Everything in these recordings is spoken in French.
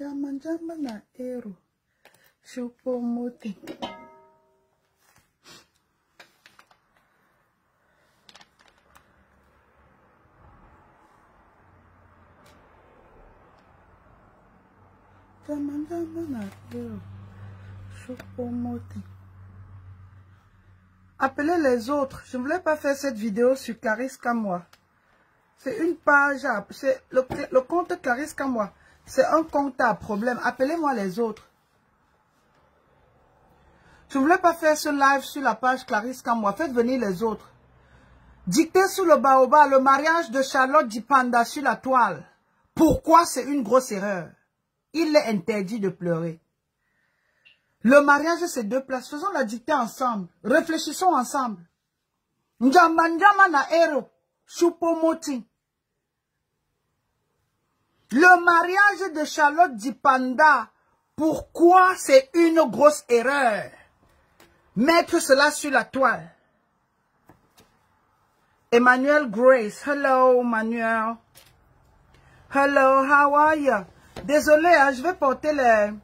Jama na ero. Chupomoting. Jama na ero. Chupomoting. Appelez les autres. Je ne voulais pas faire cette vidéo sur Clarisse Kamois. C'est une page, c'est le compte Clarisse Kamois. C'est un compte à problème. Appelez-moi les autres. Je ne voulais pas faire ce live sur la page Clarisse Kamois. Faites venir les autres. Dictez sous le baobab le mariage de Charlotte Dipanda sur la toile. Pourquoi c'est une grosse erreur? Il est interdit de pleurer. Le mariage, c'est deux places. Faisons la dictée ensemble. Réfléchissons ensemble. Njamba na ero. Chupomoti. Le mariage de Charlotte Dipanda. Pourquoi c'est une grosse erreur? Mettre cela sur la toile. Emmanuel Grace. Hello, Manuel. Hello, how are you? Désolé, hein, je vais porter les...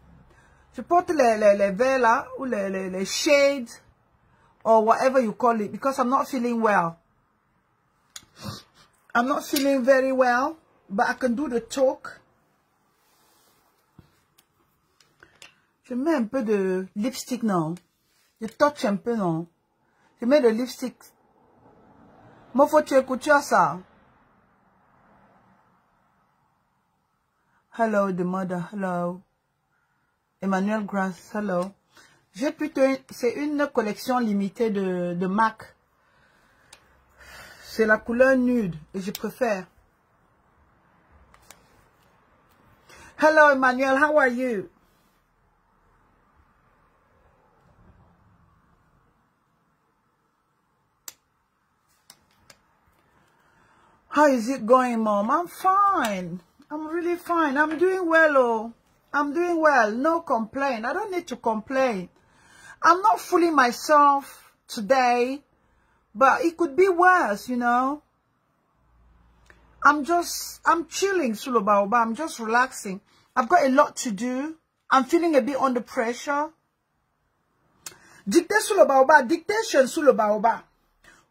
Je porte les verres là, ou les shades, or whatever you call it, because I'm not feeling well. I'm not feeling very well, but I can do the talk. Je mets un peu de lipstick, non? Je touch un peu, non? Je mets de lipstick. Moi, faut que tu écoutes ça. Hello, the mother, hello. Emmanuel Grace, hello. J'ai plutôt, c'est une collection limitée de MAC. C'est la couleur nude et je préfère. Hello Emmanuel, how are you? How is it going, Mom? I'm fine. I'm really fine. I'm doing well, oh. I'm doing well. No complaint. I don't need to complain. I'm not fooling myself today, but it could be worse, you know. I'm chilling, Sulubaoba. I'm just relaxing. I've got a lot to do. I'm feeling a bit under pressure. Dictée Sulubaoba. Dictation Sulubaoba.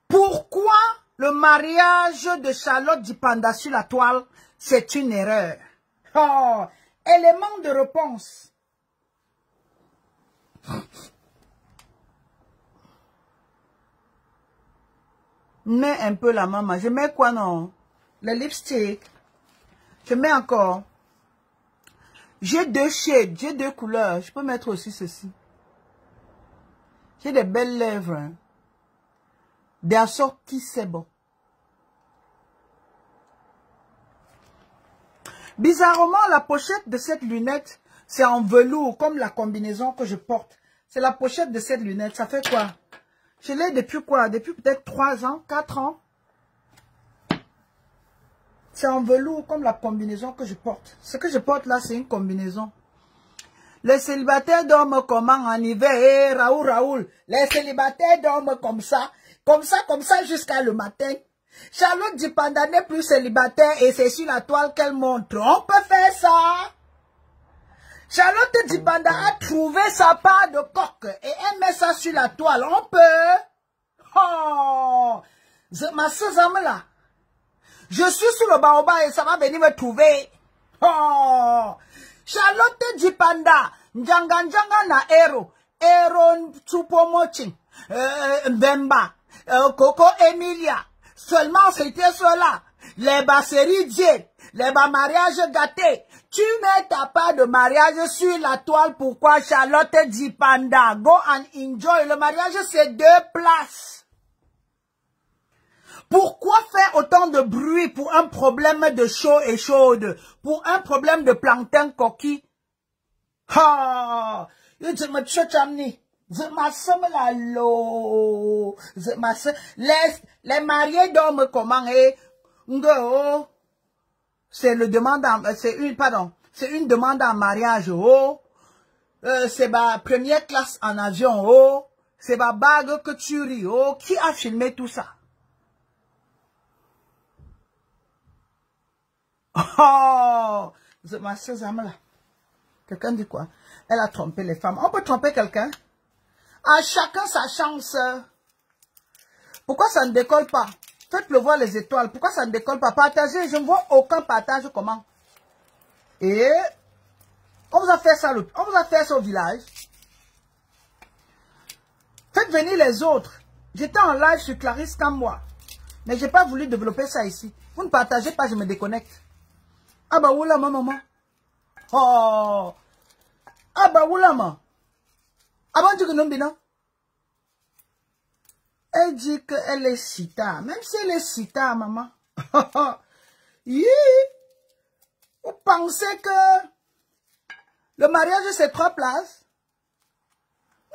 Pourquoi le mariage de Charlotte Dipanda sur la toile, c'est une erreur? Oh, élément de réponse. Mets un peu la maman. Je mets quoi, non? Le lipstick. Je mets encore. J'ai deux shades, j'ai deux couleurs. Je peux mettre aussi ceci. J'ai des belles lèvres. Hein. Des assortis, c'est bon. Bizarrement, la pochette de cette lunette, c'est en velours, comme la combinaison que je porte. C'est la pochette de cette lunette. Ça fait quoi? Je l'ai depuis quoi? Depuis peut-être 3 ans, 4 ans. C'est en velours, comme la combinaison que je porte. Ce que je porte là, c'est une combinaison. Les célibataires dorment comment en hiver? Eh, Raoul. Les célibataires dorment comme ça, jusqu'à le matin. Charlotte Dipanda n'est plus célibataire et c'est sur la toile qu'elle montre. On peut faire ça. Charlotte Dipanda a trouvé sa part de coque et elle met ça sur la toile. On peut. Oh, ma sœur là. Je suis sur le baobab et ça va venir me trouver. Oh, Charlotte Dipanda. Njanga na ero. Ero Chupomochi. Mbemba. Coco Emilia. Seulement c'était cela. Les basseries Dieu. Les mariages gâtés. Tu mets ta part de mariage sur la toile. Pourquoi Charlotte Dipanda? Go and enjoy. Le mariage c'est 2 places. Pourquoi faire autant de bruit pour un problème de chaud et chaude? Pour un problème de plancton coquille? Ah! Les mariés dorment comment? C'est une demande en mariage. Oh, c'est ma première classe en avion. Oh, c'est ma bague que tu ris. Oh, qui a filmé tout ça? Oh, ma sœur là. Quelqu'un dit quoi? Elle a trompé les femmes. On peut tromper quelqu'un? À chacun sa chance. Pourquoi ça ne décolle pas? Faites-le voir les étoiles. Pourquoi ça ne décolle pas? Partagez. Je ne vois aucun partage. Comment? Et on vous a fait ça, on vous a fait ça au village. Faites venir les autres. J'étais en live sur Clarisse comme moi. Mais je n'ai pas voulu développer ça ici. Vous ne partagez pas, je me déconnecte. Ah bah oula maman. Oh. Ah bah oula maman. Ah bah tu que non bien. Elle dit qu'elle est sita. Même si elle est sita, maman. Vous pensez que le mariage c'est 3 places?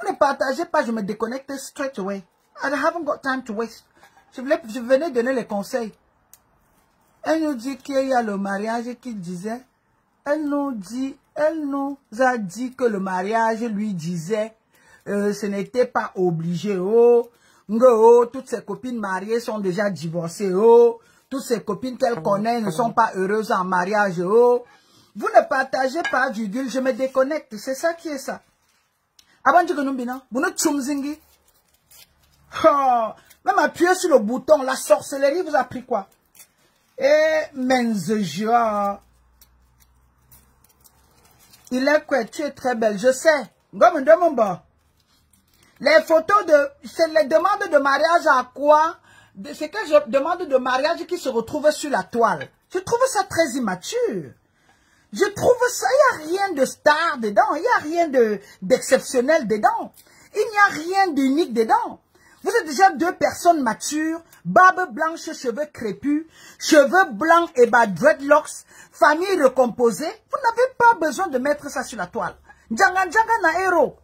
Vous ne partagez pas, je me déconnecte straight away. I haven't got time to waste. Je venais donner les conseils. Elle nous dit qu'il y a le mariage qui disait. Elle nous a dit que le mariage lui disait ce n'était pas obligé. Oh, toutes ses copines mariées sont déjà divorcées. Oh, toutes ses copines qu'elle connaît ne sont pas heureuses en mariage. Oh, vous ne partagez pas, virgule, je me déconnecte. C'est ça qui est ça. Avant de nous bina, vous ne tchumzingi. Oh, même appuyer sur le bouton, la sorcellerie vous a pris quoi? Eh, menzejua. Il est quoi? Tu es très belle, je sais. Gomme de mon bas. Les photos c'est les demandes de mariage à quoi? C'est que je demande de mariage qui se retrouvent sur la toile. Je trouve ça très immature. Je trouve ça, il n'y a rien de star dedans, il n'y a rien d'exceptionnel dedans. Il n'y a rien d'unique dedans. Vous êtes déjà 2 personnes matures, barbe blanche, cheveux crépus, cheveux blancs et bas dreadlocks, famille recomposée. Vous n'avez pas besoin de mettre ça sur la toile. Djanga djanga na héros.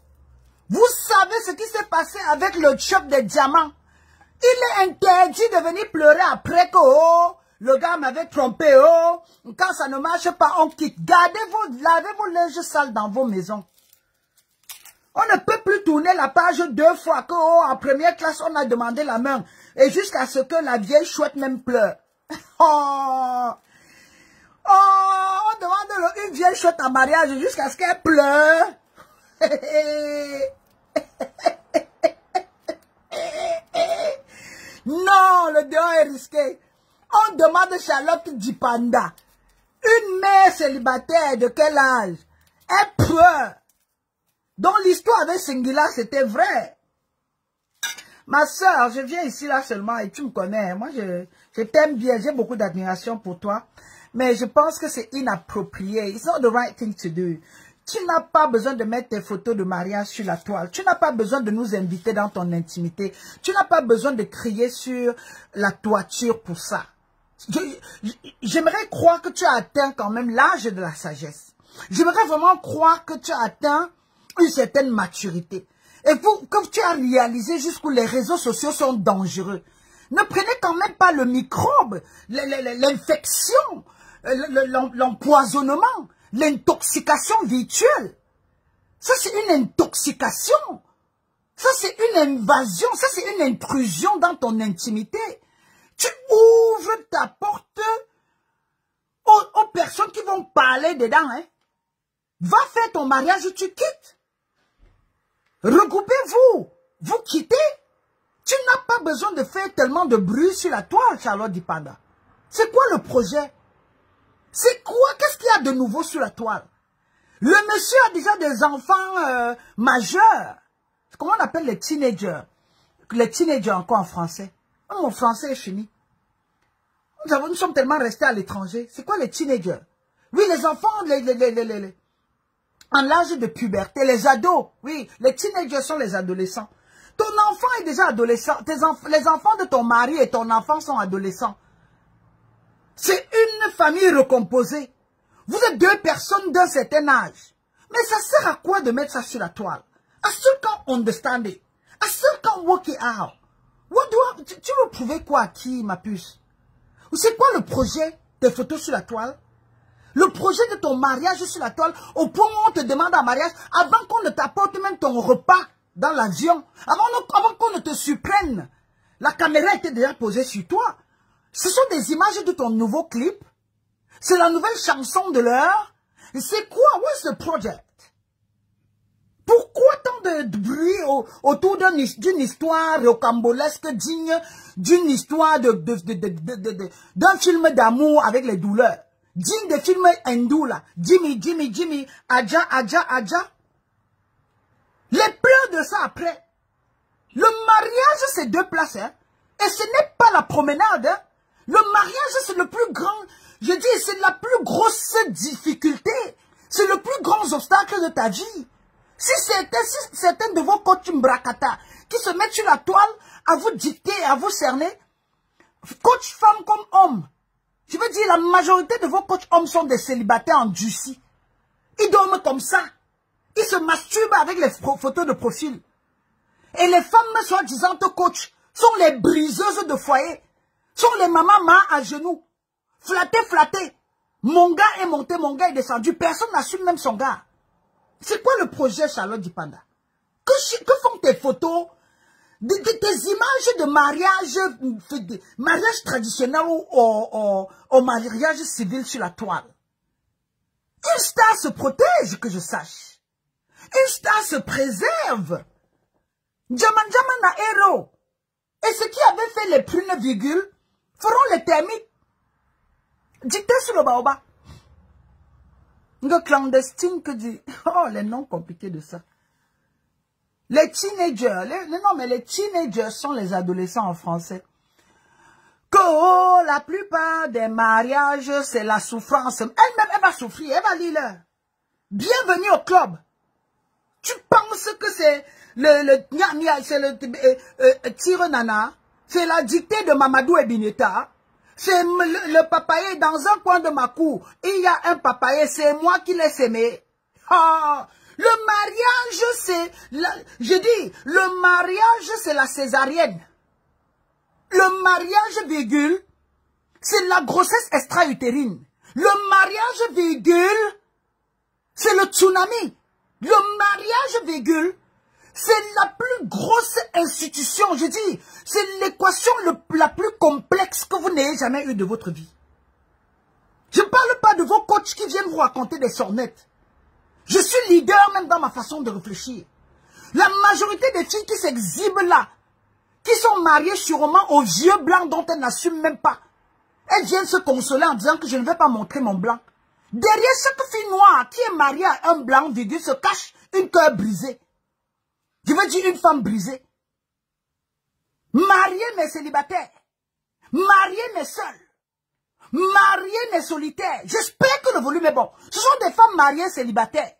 Vous savez ce qui s'est passé avec le choc des diamants. Il est interdit de venir pleurer après que oh, le gars m'avait trompé. Oh, quand ça ne marche pas, on quitte. Lavez vos linges sales dans vos maisons. On ne peut plus tourner la page 2 fois que oh, en première classe, on a demandé la main. Et jusqu'à ce que la vieille chouette même pleure. Oh, on demande une vieille chouette en mariage jusqu'à ce qu'elle pleure. Non, le dehors est risqué. On demande Charlotte Dipanda, une mère célibataire de quel âge? Elle pleure. Donc l'histoire avec Singila, c'était vrai. Ma soeur, je viens ici là seulement et tu me connais. Moi, je t'aime bien, j'ai beaucoup d'admiration pour toi. Mais je pense que c'est inapproprié. It's not the right thing to do. Tu n'as pas besoin de mettre tes photos de mariage sur la toile. Tu n'as pas besoin de nous inviter dans ton intimité. Tu n'as pas besoin de crier sur la toiture pour ça. J'aimerais croire que tu as atteint quand même l'âge de la sagesse. J'aimerais vraiment croire que tu as atteint une certaine maturité. Et que tu as réalisé jusqu'où les réseaux sociaux sont dangereux. Ne prenez quand même pas le microbe, l'infection, l'empoisonnement, l'intoxication virtuelle. Ça, c'est une intoxication. Ça, c'est une invasion. Ça, c'est une intrusion dans ton intimité. Tu ouvres ta porte aux personnes qui vont parler dedans. Hein. Va faire ton mariage, tu quittes. Regroupez-vous. Vous quittez. Tu n'as pas besoin de faire tellement de bruit sur la toile, Charlotte Dipanda. C'est quoi le projet? C'est quoi? Qu'est-ce qu'il y a de nouveau sur la toile? Le monsieur a déjà des enfants majeurs. Comment on appelle les teenagers? Les teenagers encore en français. Oh, mon français est fini. Nous sommes tellement restés à l'étranger. C'est quoi les teenagers? Oui, les enfants, en l'âge de puberté, les ados. Oui, les teenagers sont les adolescents. Ton enfant est déjà adolescent. Les enfants de ton mari et ton enfant sont adolescents. C'est une famille recomposée. Vous êtes 2 personnes d'un certain âge. Mais ça sert à quoi de mettre ça sur la toile? I still can't understand it. I still can't work it out. Tu veux prouver quoi à qui, ma puce? C'est quoi le projet des photos sur la toile? Le projet de ton mariage sur la toile, au point où on te demande en mariage, avant qu'on ne t'apporte même ton repas dans l'avion, avant qu'on ne te surprenne, la caméra était déjà posée sur toi. Ce sont des images de ton nouveau clip. C'est la nouvelle chanson de l'heure. C'est quoi? What's the project? Pourquoi tant de bruit autour d'une histoire rocambolesque digne d'une histoire d'un film d'amour avec les douleurs? Digne des films hindous là. Jimmy, Adja. Les pleurs de ça après. Le mariage c'est 2 places. Hein? Et ce n'est pas la promenade. Hein? Le mariage c'est le plus grand. Je dis c'est la plus grosse difficulté. C'est le plus grand obstacle de ta vie. Si certains de vos coachs mbrakata qui se mettent sur la toile à vous dicter, à vous cerner, coach femme comme homme, je veux dire la majorité de vos coachs hommes sont des célibataires endurcis. Ils dorment comme ça. Ils se masturbent avec les photos de profil. Et les femmes soi-disant coach sont les briseuses de foyer, sont les mamans à genoux. Flatté. Mon gars est monté, mon gars est descendu. Personne n'assume même son gars. C'est quoi le projet Charlotte Dipanda? Que font tes photos, tes images de mariage traditionnel ou au mariage civil sur la toile? Une star se protège, que je sache. Une star se préserve. Djaman na héros. Et ceux qui avaient fait les prunes virgules feront les termites. Dicté sur le baobab. Le clandestine que dit. Oh, les noms compliqués de ça. Les teenagers. Les teenagers sont les adolescents en français. Que oh, la plupart des mariages, c'est la souffrance. Elle-même, elle va souffrir. Elle va lire. Bienvenue au club. Tu penses que c'est le tire nana. C'est la dictée de Mamadou Ebineta. C'est le papaye dans un coin de ma cour. Il y a un papaye, c'est moi qui l'ai sémé. Oh, le mariage, c'est... Je dis, le mariage, c'est la césarienne. Le mariage, virgule, c'est la grossesse extra-utérine. Le mariage, virgule, c'est le tsunami. Le mariage, virgule, c'est la plus grosse institution, je dis, c'est l'équation la plus complexe que vous n'ayez jamais eue de votre vie. Je ne parle pas de vos coachs qui viennent vous raconter des sornettes. Je suis leader même dans ma façon de réfléchir. La majorité des filles qui s'exhibent là, qui sont mariées sûrement aux vieux blancs dont elles n'assument même pas, elles viennent se consoler en disant que je ne vais pas montrer mon blanc. Derrière chaque fille noire qui est mariée à un blanc, virgule, se cache une cœur brisée. Je veux dire une femme brisée. Mariée mais célibataire. Mariée mais seule. Mariée mais solitaire. J'espère que le volume est bon. Ce sont des femmes mariées célibataires.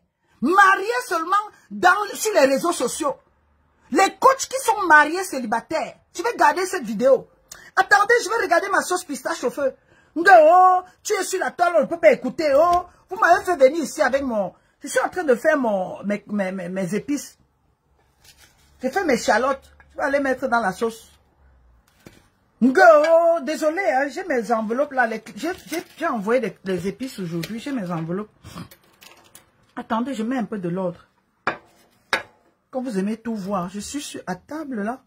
Mariées seulement sur les réseaux sociaux. Les coachs qui sont mariés célibataires. Je vais garder cette vidéo. Attendez, je vais regarder ma sauce pistache au feu. Oh, tu es sur la toile, on ne peut pas écouter. Oh, vous m'avez fait venir ici avec mon... Je suis en train de faire mes épices. J'ai fait mes chalottes. Je vais aller mettre dans la sauce. Oh, désolé, hein, j'ai mes enveloppes là. J'ai envoyé des épices aujourd'hui. J'ai mes enveloppes. Attendez, je mets un peu de l'ordre. Quand vous aimez tout voir, je suis à table là.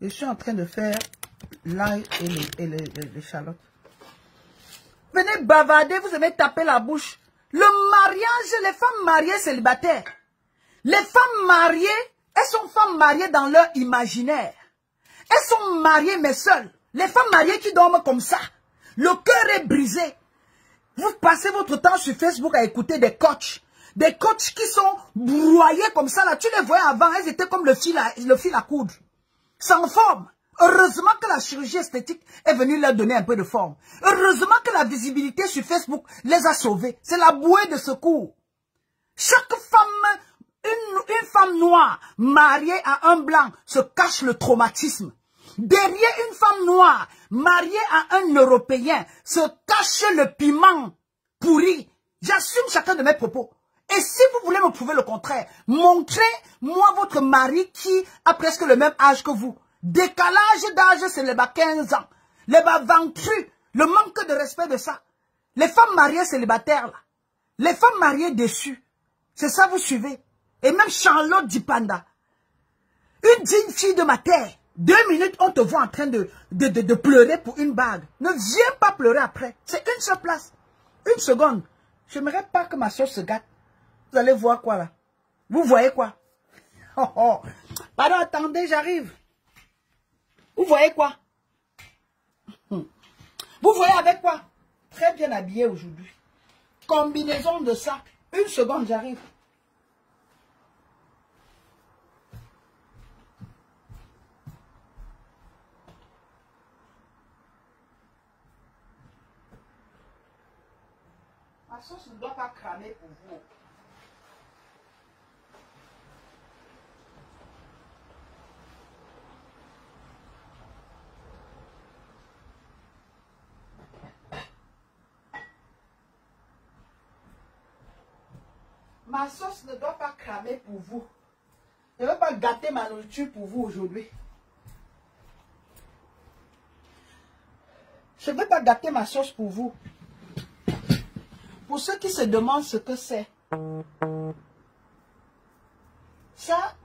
Et je suis en train de faire l'ail et les chalottes. Venez bavarder, vous aimez taper la bouche. Le mariage, les femmes mariées célibataires. Les femmes mariées, elles sont femmes mariées dans leur imaginaire. Elles sont mariées mais seules. Les femmes mariées qui dorment comme ça. Le cœur est brisé. Vous passez votre temps sur Facebook à écouter des coachs. Des coachs qui sont broyés comme ça. Là, tu les voyais avant, elles étaient comme le fil à coudre. Sans forme. Heureusement que la chirurgie esthétique est venue leur donner un peu de forme. Heureusement que la visibilité sur Facebook les a sauvés. C'est la bouée de secours. Chaque femme, une femme noire mariée à un blanc se cache le traumatisme. Derrière une femme noire mariée à un Européen se cache le piment pourri. J'assume chacun de mes propos. Et si vous voulez me prouver le contraire, montrez-moi votre mari qui a presque le même âge que vous. Décalage d'âge, c'est les bas 15 ans. Les bas ventrus, le manque de respect de ça. Les femmes mariées célibataires, là. Les femmes mariées déçues. C'est ça vous suivez. Et même Charlotte Dipanda. Une digne fille de ma terre. 2 minutes, on te voit en train de pleurer pour une bague. Ne viens pas pleurer après. C'est une seule place. Une seconde. Je n'aimerais pas que ma sauce se gâte. Vous allez voir quoi là? Vous voyez quoi? Oh, oh. Pardon, attendez, j'arrive. Vous voyez quoi? Vous voyez avec quoi? Très bien habillé aujourd'hui. Combinaison de ça. Une seconde, j'arrive. Ma sauce ne doit pas cramer pour vous. Ma sauce ne doit pas cramer pour vous. Je ne veux pas gâter ma nourriture pour vous aujourd'hui. Je ne veux pas gâter ma sauce pour vous. Pour ceux qui se demandent ce que c'est. Ça,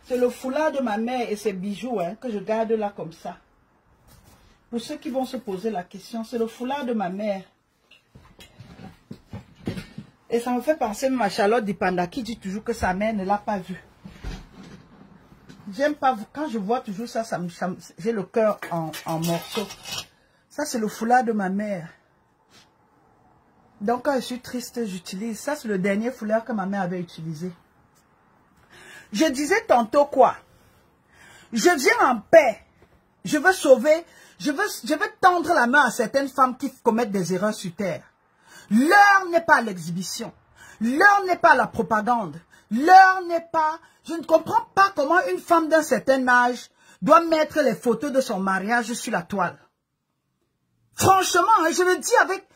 c'est le foulard de ma mère et ses bijoux que je garde là comme ça. Pour ceux qui vont se poser la question, c'est le foulard de ma mère. Et ça me fait penser même à Charlotte Dipanda qui dit toujours que sa mère ne l'a pas vu. J'aime pas, quand je vois toujours ça, j'ai le cœur en morceaux. Ça, c'est le foulard de ma mère. Donc, quand je suis triste, j'utilise. Ça, c'est le dernier foulard que ma mère avait utilisé. Je disais tantôt quoi? Je viens en paix. Je veux sauver, je veux tendre la main à certaines femmes qui commettent des erreurs sur terre. L'heure n'est pas à l'exhibition. L'heure n'est pas à la propagande. L'heure n'est pas... Je ne comprends pas comment une femme d'un certain âge doit mettre les photos de son mariage sur la toile. Franchement, je le dis avec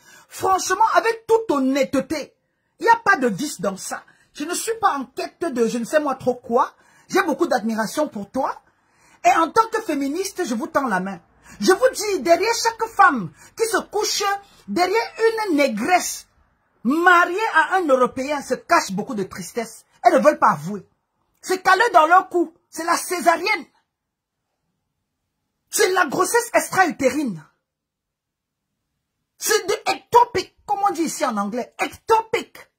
toute honnêteté, il n'y a pas de vice dans ça. Je ne suis pas en quête de je ne sais moi trop quoi. J'ai beaucoup d'admiration pour toi. Et en tant que féministe, je vous tends la main. Je vous dis, derrière chaque femme qui se couche, derrière une négresse mariée à un Européen, se cache beaucoup de tristesse. Elles ne veulent pas avouer. C'est calé dans leur cou. C'est la césarienne. C'est la grossesse extra-utérine. C'est de ectopic, comme on dit ici en anglais. Ectopic.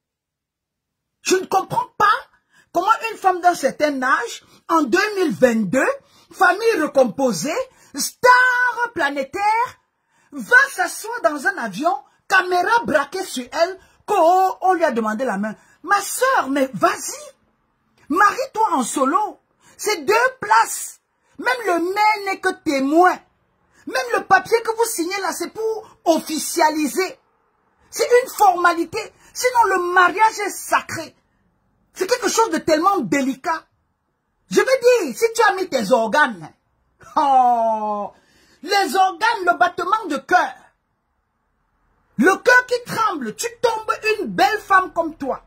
Je ne comprends pas comment une femme d'un certain âge, en 2022, famille recomposée, star planétaire, va s'asseoir dans un avion, caméra braquée sur elle, qu'on lui a demandé la main. Ma soeur, mais vas-y, marie-toi en solo. C'est 2 places. Même le maire n'est que témoin. Même le papier que vous signez là, c'est pour officialiser. C'est une formalité. Sinon, le mariage est sacré. C'est quelque chose de tellement délicat. Je veux dire, si tu as mis tes organes, oh, les organes, le battement de cœur, le cœur qui tremble, tu tombes une belle femme comme toi,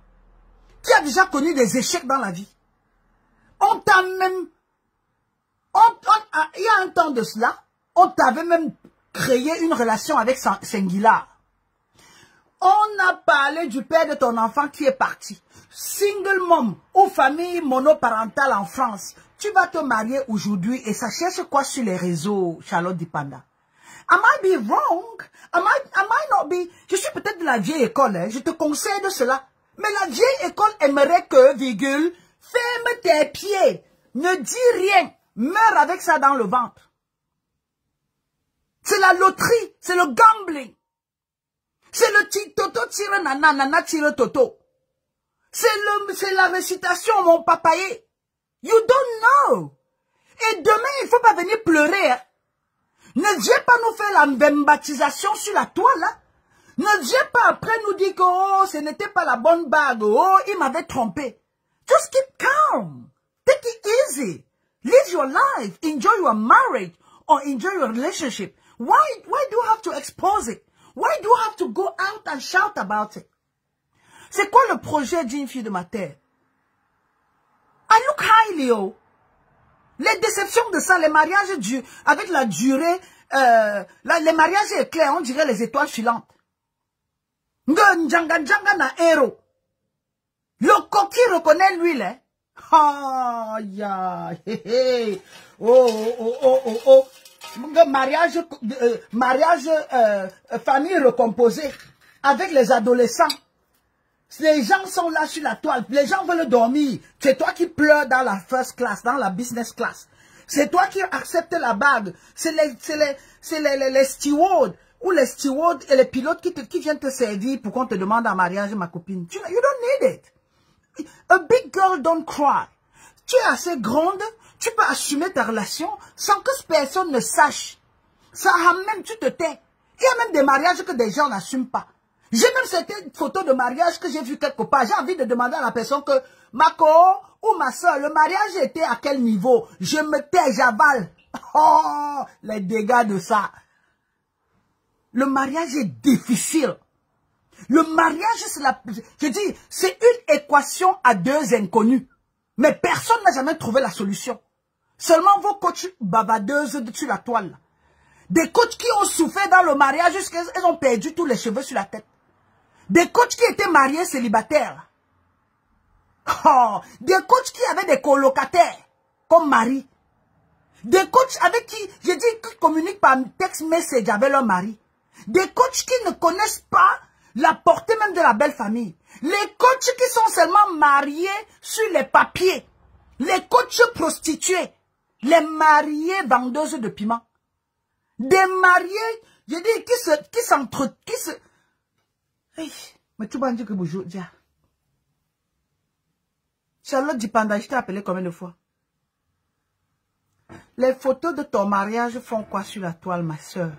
qui a déjà connu des échecs dans la vie. On t'a même, il y a un temps de cela, on t'avait même créé une relation avec Senghila. On a parlé du père de ton enfant qui est parti. Single mom ou famille monoparentale en France. Tu vas te marier aujourd'hui et ça cherche quoi sur les réseaux, Charlotte Dipanda? Am I be wrong? Am I not be... Je suis peut-être de la vieille école, je te conseille de cela. Mais la vieille école aimerait que, virgule, ferme tes pieds, ne dis rien, meurs avec ça dans le ventre. C'est la loterie, c'est le gambling. C'est le toto tire nana, nana tire toto. C'est la récitation, mon papaye. You don't know. Et demain, il ne faut pas venir pleurer. Hein. Ne viens pas nous faire la baptisation sur la toile. Hein. Ne viens pas après nous dire que oh, ce n'était pas la bonne bague. Oh, il m'avait trompé. Just keep calm. Take it easy. Live your life. Enjoy your marriage or enjoy your relationship. Why do you have to expose it? Why do you have to go out and shout about it? C'est quoi le projet d'une fille de ma terre? I look highly, oh. Les déceptions de ça, les mariages avec la durée, les mariages éclairs, on dirait les étoiles filantes. Njanga na héros. Le coquille reconnaît l'huile, hein. Oh, yeah, mariage, famille recomposée. avec les adolescents. Les gens sont là sur la toile. Les gens veulent dormir. C'est toi qui pleures dans la first class, dans la business class. C'est toi qui acceptes la bague. C'est les stewards ou les stewards et les pilotes qui viennent te servir pour qu'on te demande en mariage, ma copine. You don't need it. A big girl don't cry. Tu es assez grande, tu peux assumer ta relation sans que personne ne sache. Ça même, tu te tais. Il y a même des mariages que des gens n'assument pas. J'ai même certaines photos de mariage que j'ai vues quelque part. J'ai envie de demander à la personne que, Mako ou ma soeur, le mariage était à quel niveau? Je me tais, j'avale. Oh, les dégâts de ça. Le mariage est difficile. Le mariage, c'est je dis, c'est une équation à deux inconnus. Mais personne n'a jamais trouvé la solution. Seulement vos coachs bavardeuses sur la toile. Des coachs qui ont souffert dans le mariage jusqu'à ce qu'ils ont perdu tous les cheveux sur la tête. Des coachs qui étaient mariés célibataires. Oh, des coachs qui avaient des colocataires comme mari. Des coachs avec qui, je dis, qui communiquent par text message avec leur mari. Des coachs qui ne connaissent pas la portée même de la belle famille. Les coachs qui sont seulement mariés sur les papiers. Les coachs prostituées. Les mariés vendeuses de piment. Des mariés, je dis, qui se... Hey, mais tu vas dire que bonjour, dia. Charlotte Dipanda, je t'ai appelé combien de fois? Les photos de ton mariage font quoi sur la toile, ma soeur?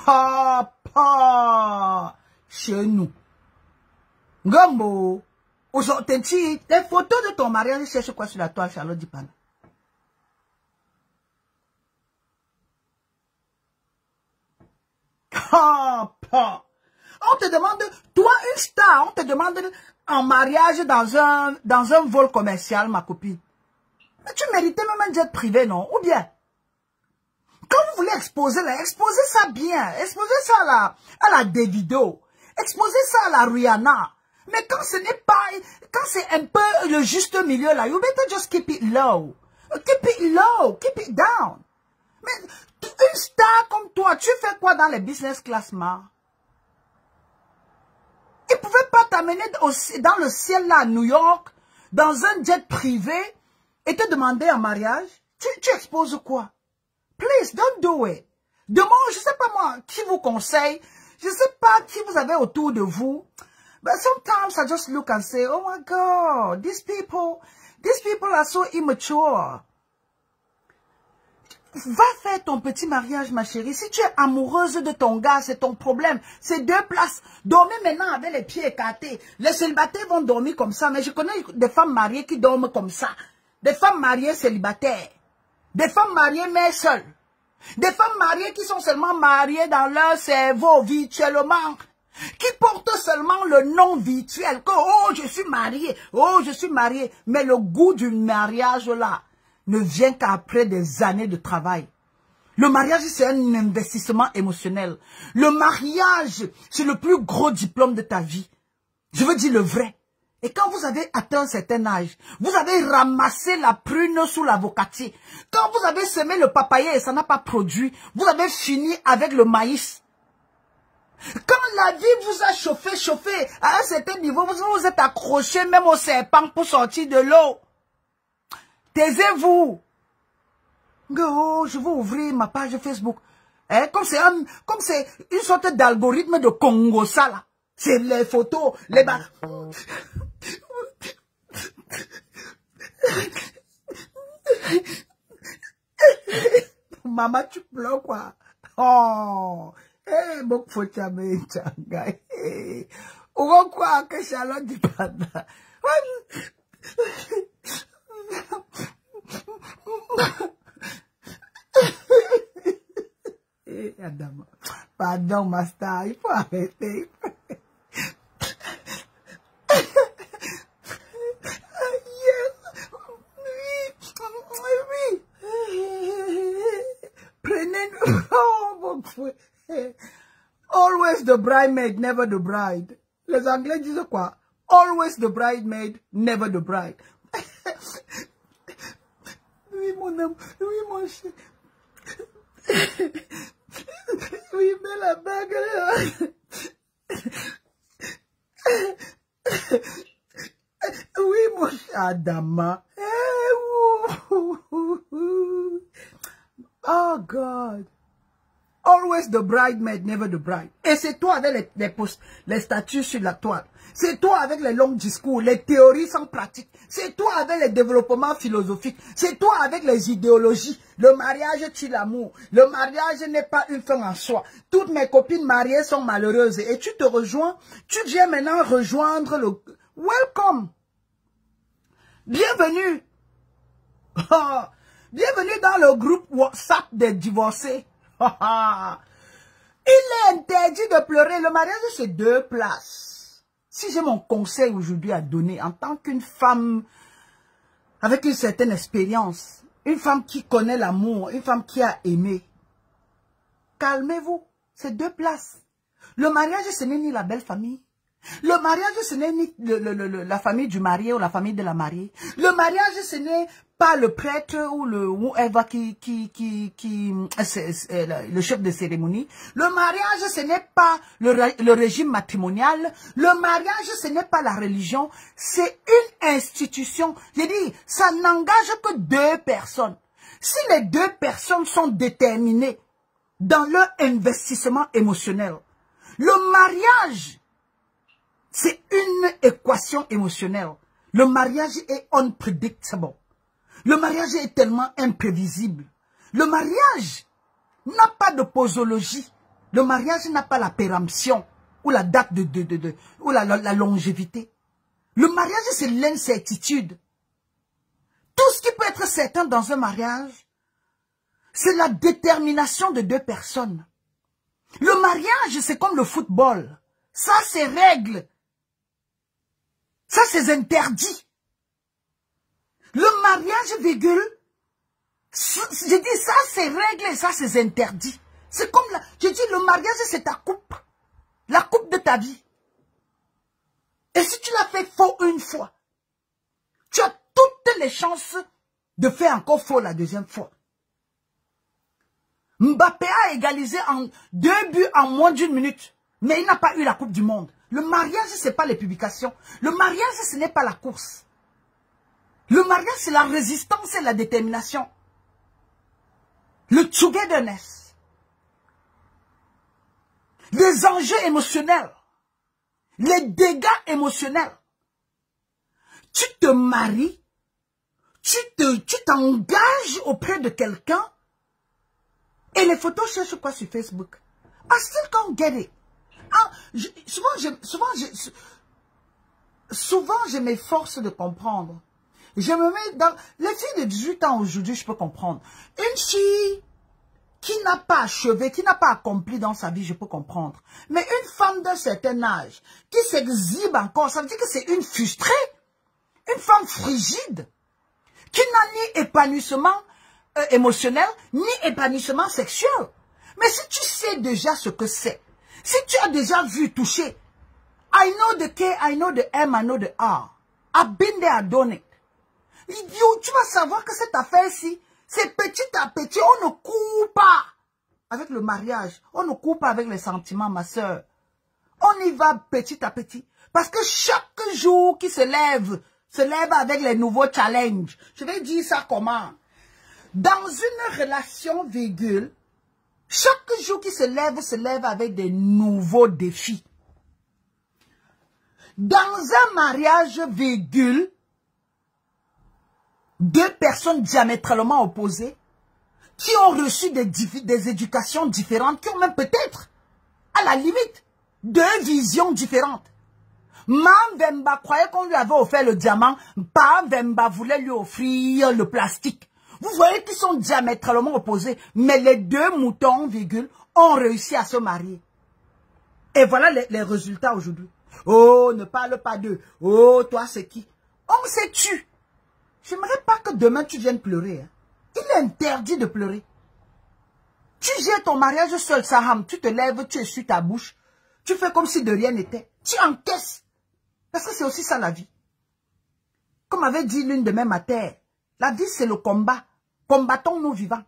Ah, pas chez nous. Gombo, aujourd'hui, les photos de ton mariage cherchent quoi sur la toile, Charlotte Dipanda? Ah, pas. On te demande, toi une star, on te demande en mariage dans un vol commercial, ma copine. Mais tu méritais même un jet privé, non? Ou bien? Quand vous voulez exposer là, exposez ça bien. Exposez ça à la Davido. Exposez ça à la Rihanna. Mais quand ce n'est pas, quand c'est un peu le juste milieu là, you better just keep it low. Keep it low, keep it down. Mais une star comme toi, tu fais quoi dans les business class, ma? Ils ne pouvaient pas t'amener dans le ciel là à New York, dans un jet privé, et te demander en mariage. Tu exposes quoi? Please, don't do it. Demain, je ne sais pas moi, qui vous conseille. Je ne sais pas qui vous avez autour de vous. But sometimes I just look and say, oh my God, these people are so immature. Va faire ton petit mariage, ma chérie. Si tu es amoureuse de ton gars, c'est ton problème. C'est deux places. Dormez maintenant avec les pieds écartés. Les célibataires vont dormir comme ça. Mais je connais des femmes mariées qui dorment comme ça. Des femmes mariées célibataires. Des femmes mariées mais seules. Des femmes mariées qui sont seulement mariées dans leur cerveau virtuellement. Qui portent seulement le nom virtuel. Que, oh, je suis mariée. Oh, je suis mariée. Mais le goût du mariage là ne vient qu'après des années de travail. Le mariage, c'est un investissement émotionnel. Le mariage, c'est le plus gros diplôme de ta vie. Je veux dire le vrai. Et quand vous avez atteint un certain âge, vous avez ramassé la prune sous l'avocatier. Quand vous avez semé le papayer et ça n'a pas produit, vous avez fini avec le maïs. Quand la vie vous a chauffé, à un certain niveau, vous vous êtes accroché même au serpent pour sortir de l'eau. Taisez-vous. Oh, je vais ouvrir ma page Facebook. Hein, comme c'est une sorte d'algorithme de Congo, ça là. C'est les photos, les bas. Maman, tu pleures quoi? Oh, eh, bon, faut t'amener, tchanga. On croit que Charlotte dit pas ça. Adam, pardon, master, il faut arrêter. Oui. Prenez, oh mon fou. Always the bridesmaid, never the bride. Les Anglais disent quoi? Always the bridesmaid, never the bride. Oui, mon amour, oui, mon chéri. Oui, mais la bague là. Oui, mon Adama. Oh God. Always the bridesmaid, never the bride. Et c'est toi avec les statues sur la toile. C'est toi avec les longs discours, les théories sans pratique. C'est toi avec les développements philosophiques. C'est toi avec les idéologies. Le mariage tue l'amour. Le mariage n'est pas une fin en soi. Toutes mes copines mariées sont malheureuses. Et tu te rejoins, tu viens maintenant rejoindre le... Welcome. Bienvenue. Bienvenue dans le groupe WhatsApp des divorcés. Il est interdit de pleurer. Le mariage, c'est 2 places. Si j'ai mon conseil aujourd'hui à donner en tant qu'une femme avec une certaine expérience, une femme qui connaît l'amour, une femme qui a aimé, calmez-vous. C'est 2 places. Le mariage, ce n'est ni la belle famille. Le mariage, ce n'est ni la famille du marié ou la famille de la mariée. Le mariage, ce n'est pas le prêtre ou le whoever le chef de cérémonie. Le mariage, ce n'est pas le régime matrimonial. Le mariage, ce n'est pas la religion. C'est une institution. J'ai dit, ça n'engage que 2 personnes. Si les 2 personnes sont déterminées dans leur investissement émotionnel, le mariage, c'est une équation émotionnelle. Le mariage est unpredictable. Le mariage est tellement imprévisible. Le mariage n'a pas de posologie. Le mariage n'a pas la péremption ou la date ou la longévité. Le mariage, c'est l'incertitude. Tout ce qui peut être certain dans un mariage, c'est la détermination de 2 personnes. Le mariage, c'est comme le football. Ça, c'est règle. Ça, c'est interdit. Le mariage, virgule, j'ai dit ça, c'est règle et ça, c'est interdit. C'est comme, j'ai dit, le mariage, c'est ta coupe. La coupe de ta vie. Et si tu l'as fait faux une fois, tu as toutes les chances de faire encore faux la deuxième fois. Mbappé a égalisé en 2 buts en moins d'1 minute. Mais il n'a pas eu la Coupe du Monde. Le mariage, ce n'est pas les publications. Le mariage, ce n'est pas la course. Le mariage, c'est la résistance et la détermination. Le togetherness. Les enjeux émotionnels. Les dégâts émotionnels. Tu te maries. Tu t'engages auprès de quelqu'un. Et les photos cherchent quoi sur Facebook? I still can't get it. Ah, souvent, je m'efforce de comprendre. Je me mets dans... Les filles de 18 ans aujourd'hui, je peux comprendre. Une fille qui n'a pas achevé, qui n'a pas accompli dans sa vie, je peux comprendre. Mais une femme d'un certain âge, qui s'exhibe encore, ça veut dire que c'est une frustrée, une femme frigide, qui n'a ni épanouissement émotionnel, ni épanouissement sexuel. Mais si tu sais déjà ce que c'est, si tu as déjà vu, touché, I know the K, I know the M, I know the R. I've been there, I've done it. Tu vas savoir que cette affaire-ci, c'est petit à petit, on ne court pas avec le mariage, on ne court pas avec les sentiments, ma soeur. On y va petit à petit. Parce que chaque jour qui se lève avec les nouveaux challenges. Je vais dire ça comment? Dans une relation, virgule, chaque jour qui se lève avec des nouveaux défis. Dans un mariage, virgule, 2 personnes diamétralement opposées, qui ont reçu des éducations différentes, qui ont même peut-être, à la limite, 2 visions différentes. Mam Vemba croyait qu'on lui avait offert le diamant, Pam Vemba voulait lui offrir le plastique. Vous voyez qu'ils sont diamétralement opposés, mais les 2 moutons, virgule, ont réussi à se marier. Et voilà les résultats aujourd'hui. Oh, ne parle pas d'eux. Oh, toi, c'est qui? On s'est tué. J'aimerais pas que demain tu viennes pleurer. Hein. Il est interdit de pleurer. Tu gères ton mariage seul, Saham. Tu te lèves, tu essuies ta bouche. Tu fais comme si de rien n'était. Tu encaisses. Parce que c'est aussi ça la vie. Comme avait dit l'une de mes matères, la vie c'est le combat. Combattons-nous vivants.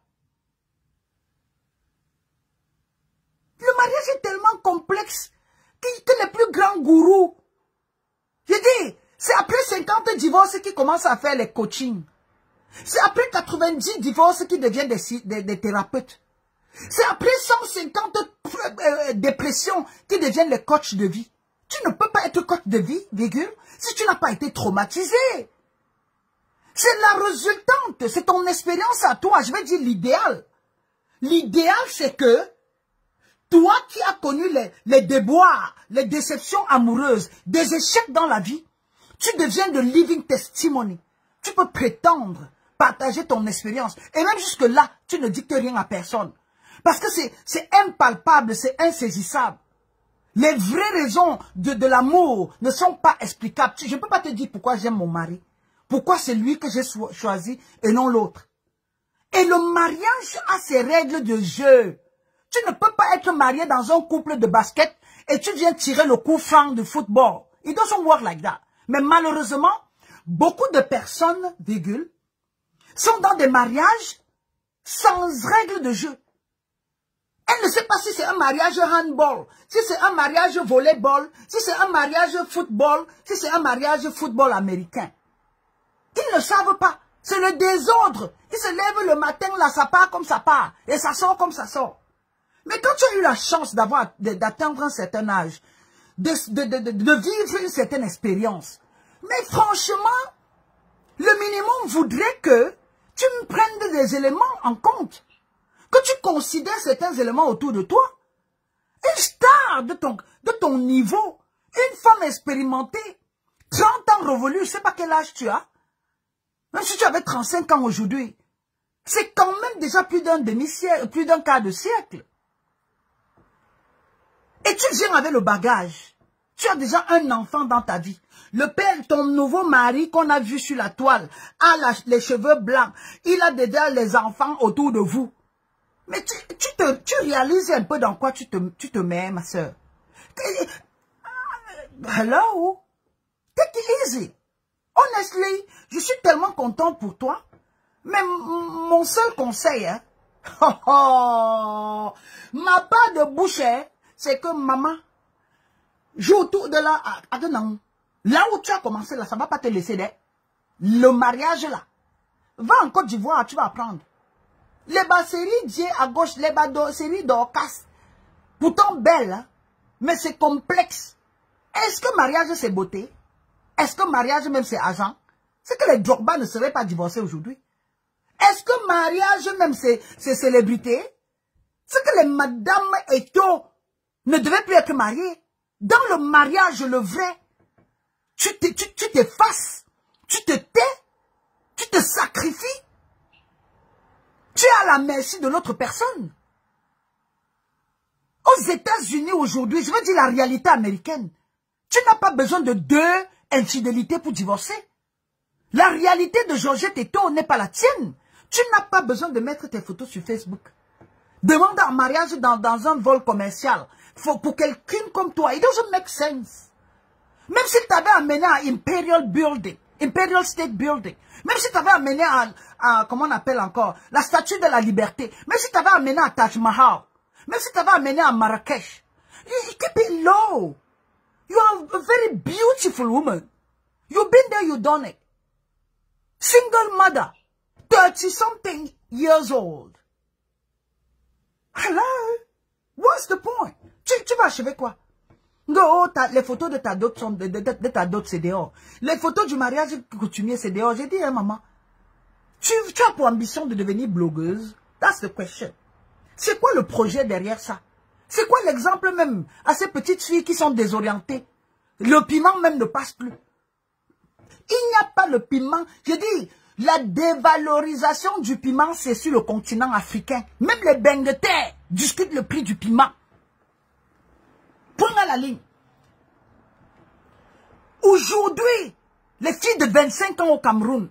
Le mariage est tellement complexe que les plus grands gourous Je dis, c'est après 50 divorces qui commencent à faire les coachings. C'est après 90 divorces qui deviennent des thérapeutes. C'est après 150 dépressions qui deviennent les coachs de vie. Tu ne peux pas être coach de vie, virgule, si tu n'as pas été traumatisé. C'est la résultante, c'est ton expérience à toi. Je vais dire l'idéal. L'idéal, c'est que toi qui as connu les déboires, les déceptions amoureuses, des échecs dans la vie, tu deviens de living testimony. Tu peux prétendre partager ton expérience. Et même jusque-là, tu ne dictes rien à personne. Parce que c'est impalpable, c'est insaisissable. Les vraies raisons de l'amour ne sont pas explicables. Je ne peux pas te dire pourquoi j'aime mon mari. Pourquoi c'est lui que j'ai choisi et non l'autre. Et le mariage a ses règles de jeu. Tu ne peux pas être marié dans un couple de basket et tu viens tirer le coup franc de football. It doesn't work like that. Mais malheureusement, beaucoup de personnes, virgule, sont dans des mariages sans règles de jeu. Elle ne sait pas si c'est un mariage handball, si c'est un mariage volleyball, si c'est un mariage football, si c'est un mariage football américain. Ils ne savent pas. C'est le désordre. Ils se lèvent le matin, là, ça part comme ça part. Et ça sort comme ça sort. Mais quand tu as eu la chance d'atteindre un certain âge, de vivre une certaine expérience, mais franchement, le minimum voudrait que tu me prennes des éléments en compte. Que tu considères certains éléments autour de toi. Une star de ton niveau. Une femme expérimentée. 30 ans révolus, je ne sais pas quel âge tu as. Même si tu avais 35 ans aujourd'hui. C'est quand même déjà plus d'un demi-siècle, plus d'un quart de siècle. Et tu viens avec le bagage. Tu as déjà un enfant dans ta vie. Le père, ton nouveau mari qu'on a vu sur la toile, a les cheveux blancs. Il a déjà les enfants autour de vous. Mais tu réalises un peu dans quoi tu te mets, ma soeur. Hello? Take it easy. Honestly, je suis tellement contente pour toi. Mais mon seul conseil, hein, ma part de bouche, c'est que maman, joue autour de là où tu as commencé, là, ça ne va pas te laisser le mariage là. Va en Côte d'Ivoire, tu vas apprendre. Les basseries Dieu à gauche, les basseries d'Orcas, pourtant belles, hein, mais c'est complexe. Est-ce que mariage c'est beauté? Est-ce que mariage même c'est argent? C'est que les Drogba ne seraient pas divorcés aujourd'hui. Est-ce que mariage même c'est célébrité? C'est que les Madame Eto ne devaient plus être mariées. Dans le mariage, le vrai, tu t'effaces, tu te tais, tu te sacrifies. Tu es à la merci de l'autre personne. Aux États-Unis aujourd'hui, je veux dire la réalité américaine, tu n'as pas besoin de 2 infidélités pour divorcer. La réalité de Georgette Eto n'est pas la tienne. Tu n'as pas besoin de mettre tes photos sur Facebook. Demande un mariage dans un vol commercial. Pour quelqu'un comme toi, it doesn't make sense. Même si tu avais amené à Imperial Building, Imperial State Building, même si tu avais amené à, comment on appelle encore, la Statue de la Liberté, même si tu avais amené à Taj Mahal, même si tu avais amené à Marrakech, you keep it low. You are a very beautiful woman. You've been there, you've done it. Single mother, 30-something years old. Hello? What's the point? Tu vas achever quoi? Non, les photos de ta dot sont de ta dot, c'est dehors. Les photos du mariage coutumier, c'est dehors. J'ai dit, hein, maman, tu as pour ambition de devenir blogueuse? That's the question. C'est quoi le projet derrière ça? C'est quoi l'exemple même à ces petites filles qui sont désorientées? Le piment même ne passe plus. Il n'y a pas le piment. Je dis, la dévalorisation du piment, c'est sur le continent africain. Même les bengs de terre discutent le prix du piment. Point à la ligne. Aujourd'hui, les filles de 25 ans au Cameroun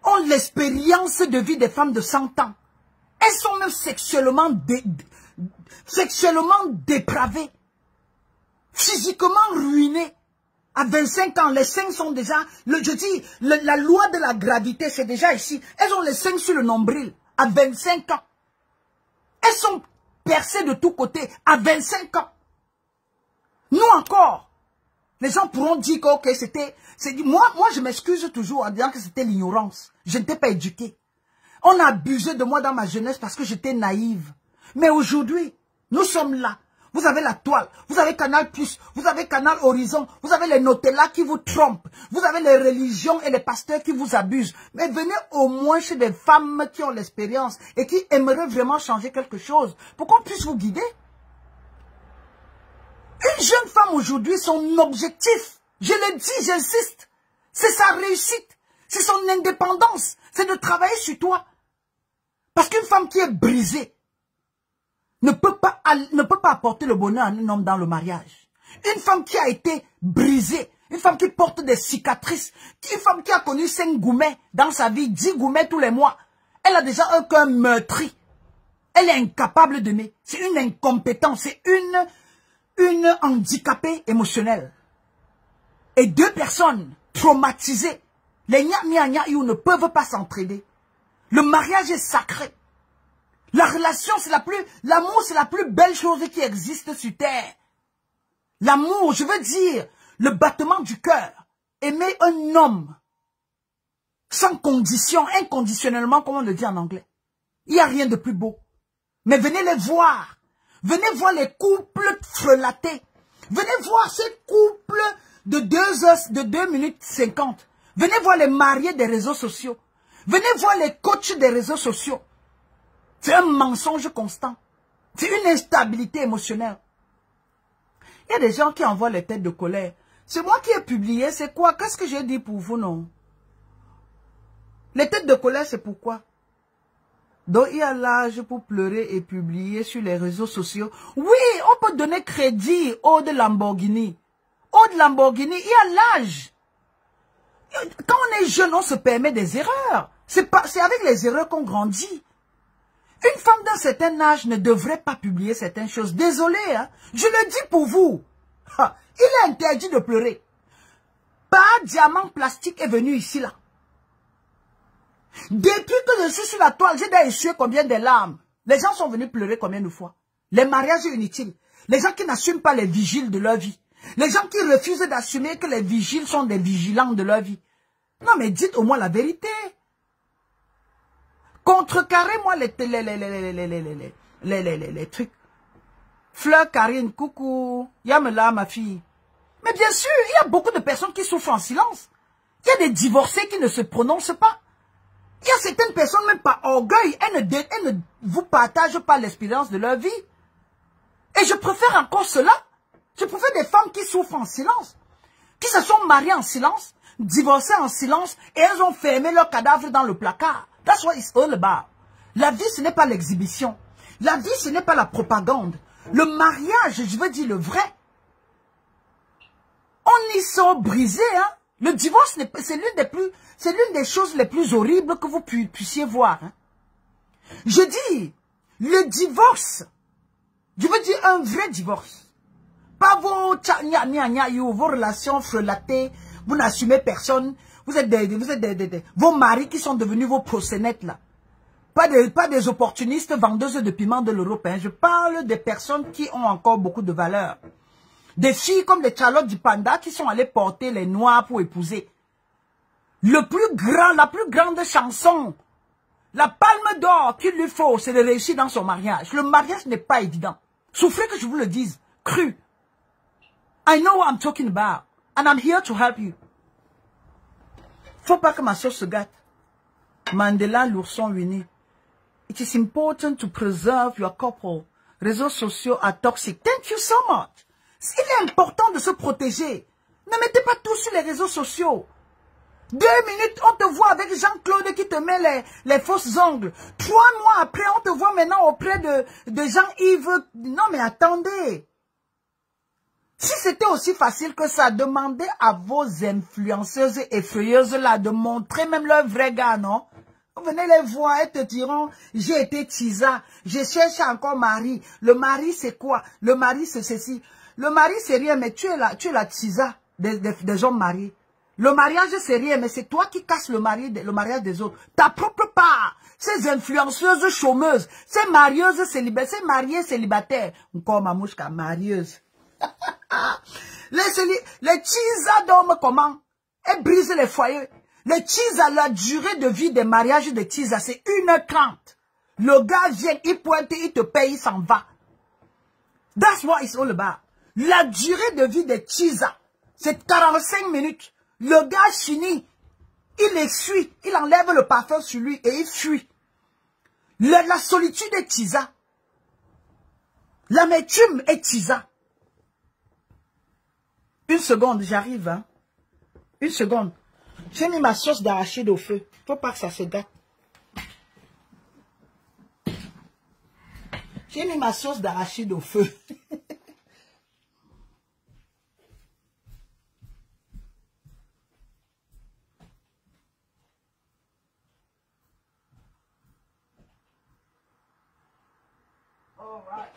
ont l'expérience de vie des femmes de 100 ans. Elles sont même sexuellement dépravées, physiquement ruinées. À 25 ans, les seins sont déjà, la loi de la gravité, c'est déjà ici. Elles ont les seins sur le nombril, à 25 ans. Elles sont percées de tous côtés, à 25 ans. Nous encore, Les gens pourront dire que okay, c'était... Moi, je m'excuse toujours en disant que c'était l'ignorance. Je n'étais pas éduquée. On a abusé de moi dans ma jeunesse parce que j'étais naïve. Mais aujourd'hui, nous sommes là. Vous avez la toile, vous avez Canal+, vous avez Canal Horizon, vous avez les Nutella qui vous trompent, vous avez les religions et les pasteurs qui vous abusent. Mais venez au moins chez des femmes qui ont l'expérience et qui aimeraient vraiment changer quelque chose pour qu'on puisse vous guider. Une jeune femme aujourd'hui, son objectif, je le dis, j'insiste, c'est sa réussite, c'est son indépendance, c'est de travailler sur toi. Parce qu'une femme qui est brisée ne peut pas apporter le bonheur à un homme dans le mariage. Une femme qui a été brisée, une femme qui porte des cicatrices, une femme qui a connu 5 gourmets dans sa vie, 10 gourmets tous les mois, elle a déjà un cœur meurtri. Elle est incapable d'aimer. C'est une incompétence, c'est une handicapée émotionnelle. Et 2 personnes traumatisées, les gna-gna-gna-you ne peuvent pas s'entraider. Le mariage est sacré. La relation, l'amour, c'est la plus belle chose qui existe sur terre. L'amour, je veux dire, le battement du cœur. Aimer un homme, sans condition, inconditionnellement, comme on le dit en anglais. Il n'y a rien de plus beau. Mais venez les voir. Venez voir les couples frelatés. Venez voir ces couples de 2 minutes 50. Venez voir les mariés des réseaux sociaux. Venez voir les coachs des réseaux sociaux. C'est un mensonge constant. C'est une instabilité émotionnelle. Il y a des gens qui envoient les têtes de colère. C'est moi qui ai publié, c'est quoi? Qu'est-ce que j'ai dit pour vous, non? Les têtes de colère, c'est pourquoi? Donc, il y a l'âge pour pleurer et publier sur les réseaux sociaux. Oui, on peut donner crédit au de Lamborghini. Au de Lamborghini, il y a l'âge. Quand on est jeune, on se permet des erreurs. C'est avec les erreurs qu'on grandit. Une femme d'un certain âge ne devrait pas publier certaines choses. Désolé, hein? Je le dis pour vous. Il est interdit de pleurer. Pas diamant plastique est venu ici, là. Depuis que je suis sur la toile, j'ai déjà essuyé combien de larmes. Les gens sont venus pleurer combien de fois. Les mariages inutiles. Les gens qui n'assument pas les vigiles de leur vie. Les gens qui refusent d'assumer que les vigiles sont des vigilants de leur vie. Non, mais dites au moins la vérité. Contrecarrez-moi les trucs. Fleur Karine, coucou. Yamela, ma fille. Mais bien sûr, il y a beaucoup de personnes qui souffrent en silence. Il y a des divorcés qui ne se prononcent pas. Il y a certaines personnes, même par orgueil, elles ne vous partagent pas l'expérience de leur vie. Et je préfère encore cela. Je préfère des femmes qui souffrent en silence, qui se sont mariées en silence, divorcées en silence, et elles ont fermé leur cadavre dans le placard. That's what it's all about. La vie, ce n'est pas l'exhibition. La vie, ce n'est pas la propagande. Le mariage, je veux dire le vrai. On y sort brisé, hein. Le divorce, c'est l'une des choses les plus horribles que vous puissiez voir. Hein. Je dis, le divorce, je veux dire un vrai divorce. Pas vos relations frelatées, vous n'assumez personne, vous êtes vos maris qui sont devenus vos proxénètes là. Pas des opportunistes vendeuses de piment de l'Europe. Hein. Je parle des personnes qui ont encore beaucoup de valeur. Des filles comme les Charlotte du Panda qui sont allées porter les noirs pour épouser. La plus grande chanson, la palme d'or qu'il lui faut, c'est de réussir dans son mariage. Le mariage n'est pas évident. Souffrez que je vous le dise, cru. I know what I'm talking about. And I'm here to help you. Faut pas que ma soeur se gâte. Mandela, l'ourson uni. It is important to preserve your couple. Réseaux sociaux are toxic. Thank you so much. Il est important de se protéger. Ne mettez pas tout sur les réseaux sociaux. 2 minutes, on te voit avec Jean-Claude qui te met les fausses ongles. 3 mois après, on te voit maintenant auprès de Jean-Yves. Non mais attendez. Si c'était aussi facile que ça, demandez à vos influenceuses et effrayeuses là de montrer même leur vrai gars, non? Venez les voir et te diront, j'ai été tisa, je cherche encore mari. Le mari c'est quoi? Le mari c'est ceci. Le mari c'est rien, mais tu es la tisa des hommes mariés. Le mariage c'est rien, mais c'est toi qui casses le mariage des autres. Ta propre part. Ces influenceuses chômeuses, ces marieuses célibataires, ces mariées célibataires. Encore ma mouchka, marieuse. Les tisa dorment comment? Et brisent les foyers. Les tisa, la durée de vie des mariages de tisa, c'est 1h30. Le gars vient, il pointe, il te paye, il s'en va. That's what it's all about. La durée de vie des tisa, c'est 45 minutes. Le gars finit, il essuie, il enlève le parfum sur lui et il fuit. La solitude est tisa. L'amertume est tisa. Une seconde, j'arrive. Hein. Une seconde. J'ai mis ma sauce d'arachide au feu. Faut pas que ça se gâte. J'ai mis ma sauce d'arachide au feu. All right.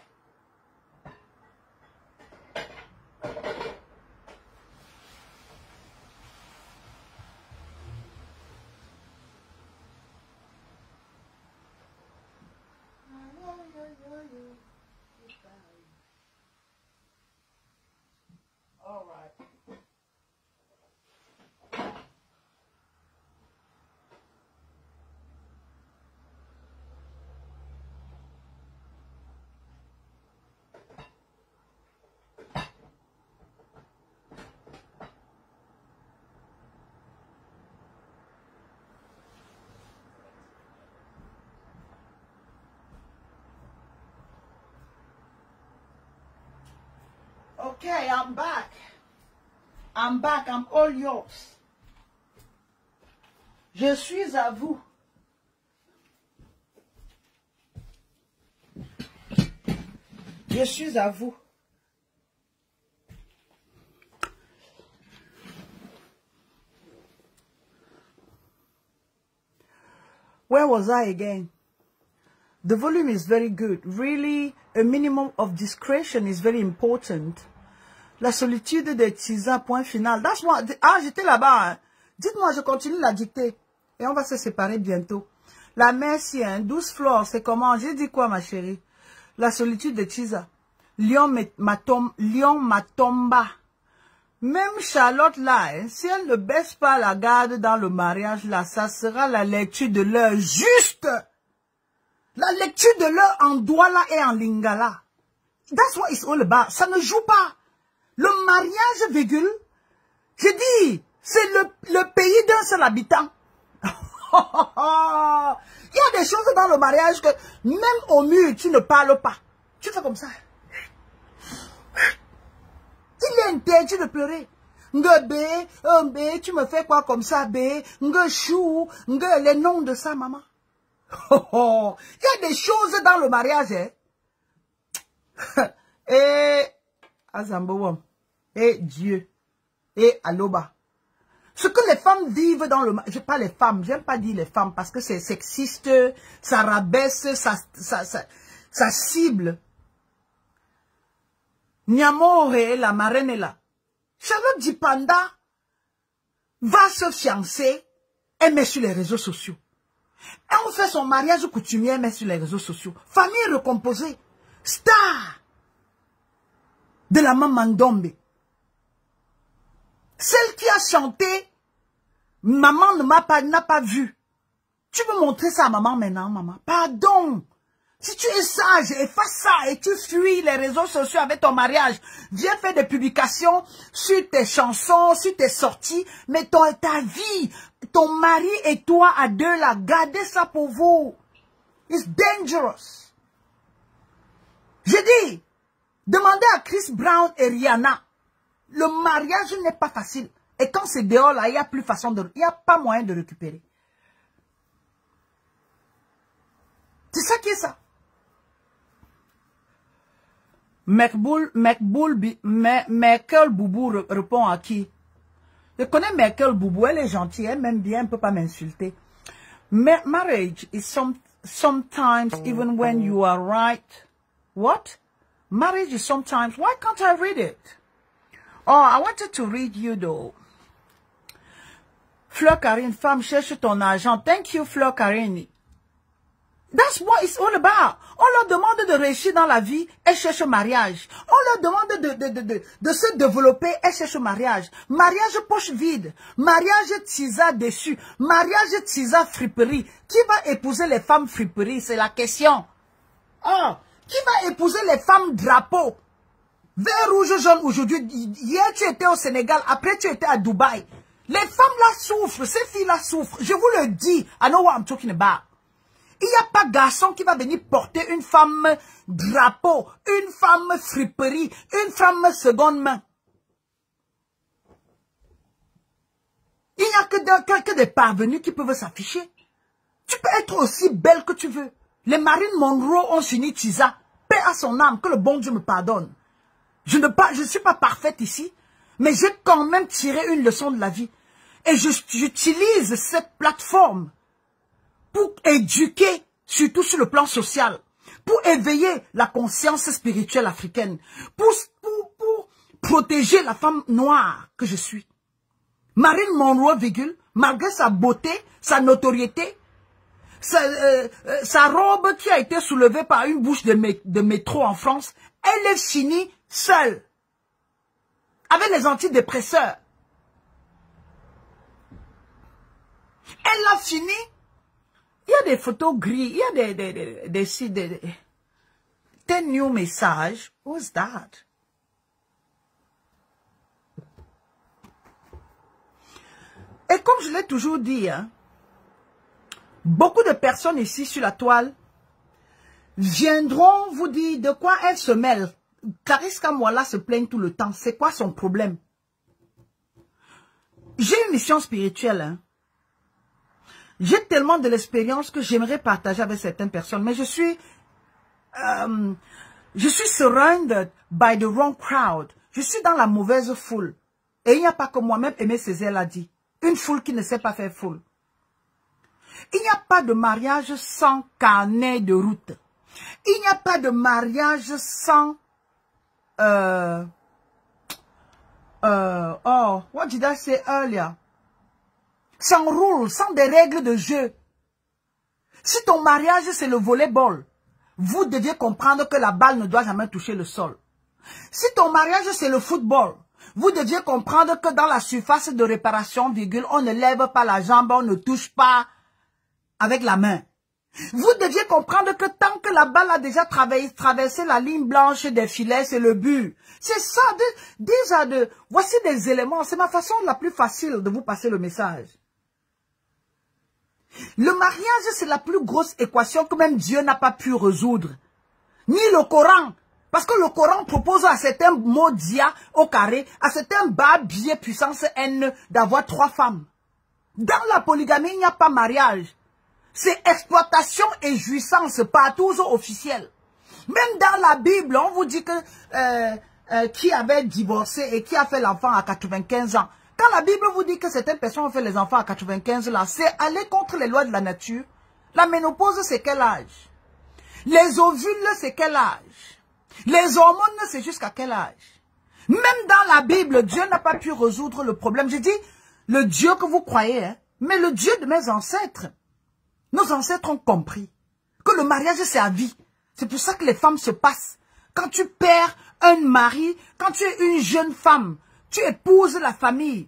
All right. Okay, I'm back. I'm back. I'm all yours. Je suis à vous. Je suis à vous. Where was I again? The volume is very good. Really, a minimum of discretion is very important. La solitude des tisas, point final. That's what, ah, j'étais là-bas. Hein. Dites-moi, je continue la dictée. Et on va se séparer bientôt. La merci, hein, 12 fleurs, c'est comment? J'ai dit quoi, ma chérie? La solitude des tisas. Lion Matomba. Même Charlotte là, hein, si elle ne baisse pas la garde dans le mariage là, ça sera la lecture de l'heure juste. La lecture de l'heure en Douala et en Lingala. That's what it's all about. Ça ne joue pas. Le mariage, virgule, j'ai dit, c'est le pays d'un seul habitant. Il y a des choses dans le mariage que, même au mur, tu ne parles pas. Tu fais comme ça. Il est interdit de pleurer. Ngbe, tu me fais quoi comme ça, bé? Chou, les noms de sa maman. Il y a des choses dans le mariage, hein. Et Azambowam, et Dieu, et Aloba. Ce que les femmes vivent dans le mariage, je pas les femmes, j'aime pas dire les femmes parce que c'est sexiste, ça rabaisse, ça cible. Nyamore, la marraine est là. Charlotte Dipanda va se fiancer, elle met sur les réseaux sociaux. Et on fait son mariage coutumier, elle met sur les réseaux sociaux. Famille recomposée, star de la maman Ndombe. Celle qui a chanté, maman n'a pas vu. Tu veux montrer ça à maman maintenant, maman? Pardon. Si tu es sage, efface ça et tu fuis les réseaux sociaux avec ton mariage. Viens faire des publications sur tes chansons, sur tes sorties, mais ta vie, ton mari et toi à deux là, gardez ça pour vous. It's dangerous. J'ai dit, demandez à Chris Brown et Rihanna. Le mariage n'est pas facile. Et quand c'est dehors là, il n'y a plus façon de, il n'y a pas moyen de récupérer. C'est ça qui est ça. Michael Boubou répond à qui? Je connais Michael Boubou, elle est gentille, elle m'aime bien, elle ne peut pas m'insulter. Marriage is sometimes, even when you are right. What? Marriage is sometimes, why can't I read it? Oh, I wanted to read you though. Fleur Karine, femme, cherche ton argent. Thank you, Fleur Karine. That's what it's all about. On leur demande de réussir dans la vie, elles cherchent mariage. On leur demande de se développer, elles cherchent mariage. Mariage poche vide. Mariage tisa déçu. Mariage tisa friperie. Qui va épouser les femmes friperies? C'est la question. Oh, qui va épouser les femmes drapeaux? Vert, rouge, jaune aujourd'hui. Hier, tu étais au Sénégal. Après, tu étais à Dubaï. Les femmes là souffrent. Ces filles là souffrent. Je vous le dis. I know what I'm talking about. Il n'y a pas garçon qui va venir porter une femme drapeau, une femme friperie, une femme seconde main. Il n'y a que des parvenus qui peuvent s'afficher. Tu peux être aussi belle que tu veux. Les Marilyn Monroe ont fini Tisa. Paix à son âme, que le bon Dieu me pardonne. Je ne suis pas parfaite ici, mais j'ai quand même tiré une leçon de la vie. Et j'utilise cette plateforme pour éduquer, surtout sur le plan social, pour éveiller la conscience spirituelle africaine, pour protéger la femme noire que je suis. Marilyn Monroe, malgré sa beauté, sa notoriété, sa robe qui a été soulevée par une bouche de métro en France, elle est finie seule, avec les antidépresseurs. Elle a fini. Il y a des photos gris, il y a des sites de 10 new messages. What's that? Et comme je l'ai toujours dit, hein, beaucoup de personnes ici sur la toile viendront vous dire de quoi elles se mêlent. Clarisse Kamwala se plaigne tout le temps. C'est quoi son problème? J'ai une mission spirituelle, hein. J'ai tellement de l'expérience que j'aimerais partager avec certaines personnes, mais je suis surrounded by the wrong crowd. Je suis dans la mauvaise foule. Et il n'y a pas que moi-même, Aimé Césaire l'a dit. Une foule qui ne sait pas faire foule. Il n'y a pas de mariage sans carnet de route. Il n'y a pas de mariage sans... what did I say earlier? Sans rôle, sans des règles de jeu. Si ton mariage c'est le volleyball, vous deviez comprendre que la balle ne doit jamais toucher le sol. Si ton mariage c'est le football, vous deviez comprendre que dans la surface de réparation, on ne lève pas la jambe, on ne touche pas avec la main. Vous deviez comprendre que tant que la balle a déjà traversé la ligne blanche des filets, c'est le but. C'est ça, voici des éléments, c'est ma façon la plus facile de vous passer le message. Le mariage, c'est la plus grosse équation que même Dieu n'a pas pu résoudre. Ni le Coran. Parce que le Coran propose à certains mots dia au carré, à certains bas biais puissance N d'avoir 3 femmes. Dans la polygamie, il n'y a pas mariage. C'est exploitation et jouissance partout officiel. Même dans la Bible, on vous dit que qui avait divorcé et qui a fait l'enfant à 95 ans. Quand la Bible vous dit que certaines personnes ont fait les enfants à 95 ans, c'est aller contre les lois de la nature. La ménopause, c'est quel âge? Les ovules, c'est quel âge? Les hormones, c'est jusqu'à quel âge? Même dans la Bible, Dieu n'a pas pu résoudre le problème. Je dis, le Dieu que vous croyez, hein, mais le Dieu de mes ancêtres. Nos ancêtres ont compris que le mariage, c'est à vie. C'est pour ça que les femmes se passent. Quand tu perds un mari, quand tu es une jeune femme, tu épouses la famille.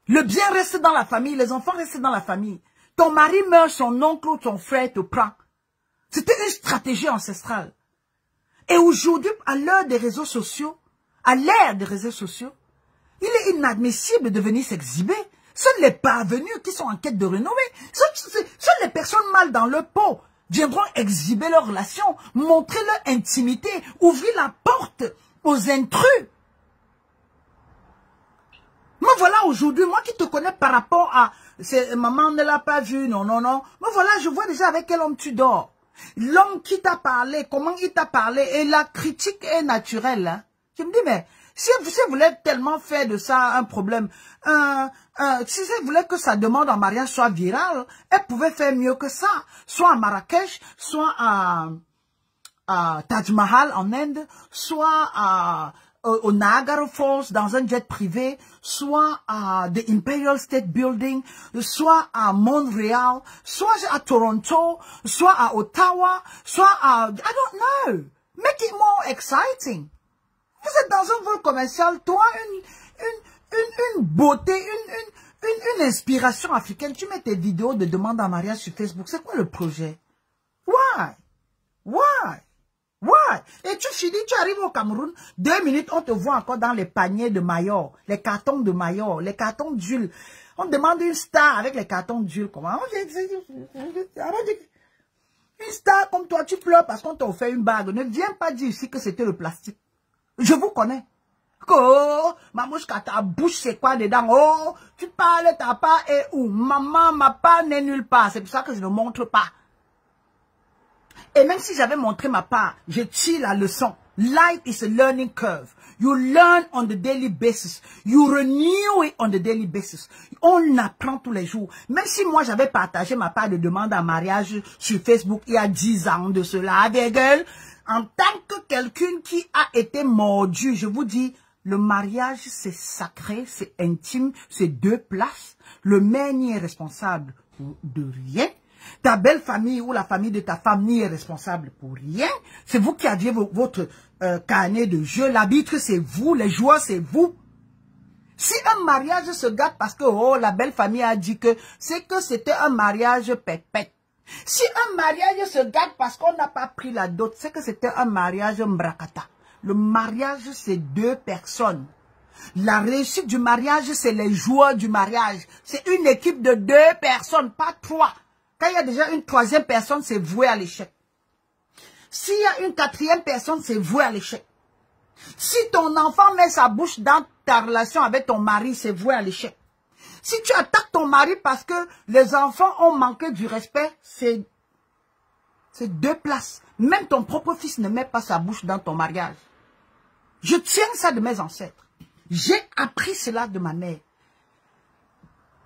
Le bien reste dans la famille, les enfants restent dans la famille. Ton mari meurt, son oncle ou ton frère te prend. C'était une stratégie ancestrale. Et aujourd'hui, à l'ère des réseaux sociaux, il est inadmissible de venir s'exhiber. Seuls les parvenus qui sont en quête de renommée, seules les personnes mal dans leur peau viendront exhiber leurs relations, montrer leur intimité, ouvrir la porte aux intrus. Me voilà aujourd'hui, moi qui te connais par rapport à... Maman ne l'a pas vu, non. Me voilà, je vois déjà avec quel homme tu dors. L'homme qui t'a parlé, comment il t'a parlé, et la critique est naturelle. Hein. Je me dis, mais si vous voulez tellement faire de ça un problème, si vous voulez que sa demande en mariage soit virale, elle pouvait faire mieux que ça. Soit à Marrakech, soit à Taj Mahal en Inde, soit au Niagara Falls dans un jet privé, soit à the Imperial State Building, soit à Montréal, soit à Toronto, soit à Ottawa, soit à... I don't know. Make it more exciting. Vous êtes dans un vol commercial, toi, une beauté, une inspiration africaine. Tu mets tes vidéos de demande en mariage sur Facebook. C'est quoi le projet? Why? Why? Why? Et tu finis, tu arrives au Cameroun, 2 minutes, on te voit encore dans les paniers de Mayor, les cartons de Mayor, les cartons d'huile. On demande une star avec les cartons d'huile. Comment? Une star comme toi, tu pleures parce qu'on t'a offert une bague. Ne viens pas dire ici que c'était le plastique. Je vous connais. Oh, mamouchka, ta bouche, c'est quoi dedans? Oh, tu parles, ta part est où? Maman, ma part n'est nulle part. C'est pour ça que je ne montre pas. Et même si j'avais montré ma part, je tire la leçon. Life is a learning curve. You learn on the daily basis. You renew it on the daily basis. On apprend tous les jours. Même si moi j'avais partagé ma part de demande en mariage sur Facebook il y a 10 ans de cela, avec elle, en tant que quelqu'un qui a été mordu, je vous dis, le mariage c'est sacré, c'est intime, c'est 2 places. Le maire n'y est responsable de rien. Ta belle famille ou la famille de ta femme n'y est responsable pour rien. C'est vous qui aviez votre carnet de jeu. L'arbitre, c'est vous. Les joueurs, c'est vous. Si un mariage se gâte parce que oh, la belle famille a dit que c'est que c'était un mariage pépette. Si un mariage se gâte parce qu'on n'a pas pris la dot, c'est que c'était un mariage mbrakata. Le mariage, c'est 2 personnes. La réussite du mariage, c'est les joueurs du mariage. C'est une équipe de 2 personnes, pas 3. Quand il y a déjà une 3e personne, c'est voué à l'échec. S'il y a une 4e personne, c'est voué à l'échec. Si ton enfant met sa bouche dans ta relation avec ton mari, c'est voué à l'échec. Si tu attaques ton mari parce que les enfants ont manqué du respect, c'est 2 places. Même ton propre fils ne met pas sa bouche dans ton mariage. Je tiens ça de mes ancêtres. J'ai appris cela de ma mère.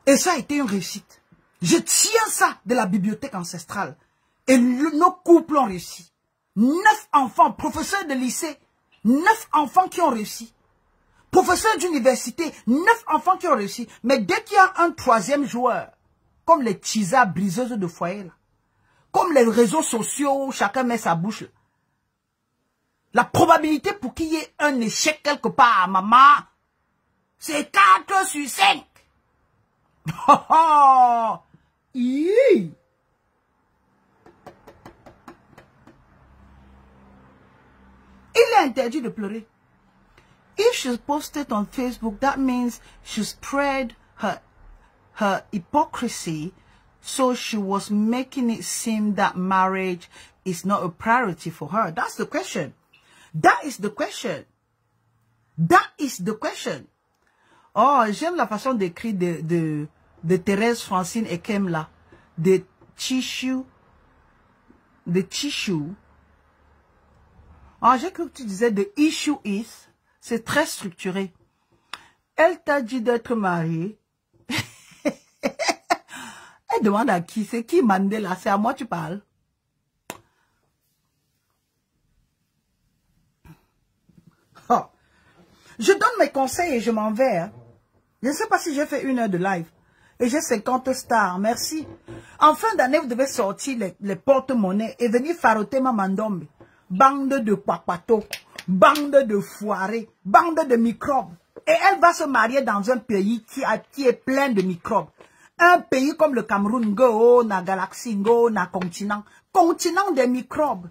Et ça a été une réussite. Je tiens ça de la bibliothèque ancestrale. Et nos couples ont réussi. 9 enfants, professeurs de lycée, 9 enfants qui ont réussi. Professeurs d'université, 9 enfants qui ont réussi. Mais dès qu'il y a un 3e joueur, comme les tisas briseuses de foyer, là, comme les réseaux sociaux où chacun met sa bouche, là, la probabilité pour qu'il y ait un échec quelque part, maman, c'est 4 sur 5. Oh, oh. Il est interdit de pleurer. If she posted on Facebook, that means she spread her hypocrisy, so she was making it seem that marriage is not a priority for her. That's the question. That is the question. That is the question. Oh, j'aime la façon d'écrire de Thérèse Francine Ekem là, de tissue. Ah, j'ai cru que tu disais the issue is, c'est très structuré. Elle t'a dit d'être mariée. Elle demande à qui? C'est qui Mandela? C'est à moi tu parles. Oh. Je donne mes conseils et je m'en vais. Hein. Je ne sais pas si j'ai fait 1 heure de live. Et j'ai 50 stars, merci. En fin d'année, vous devez sortir les porte-monnaies et venir faroter ma mandombe. Bande de papato, bande de foirés, bande de microbes. Et elle va se marier dans un pays qui est plein de microbes. Un pays comme le Cameroun, go, na galaxie, go, na continent. Continent des microbes.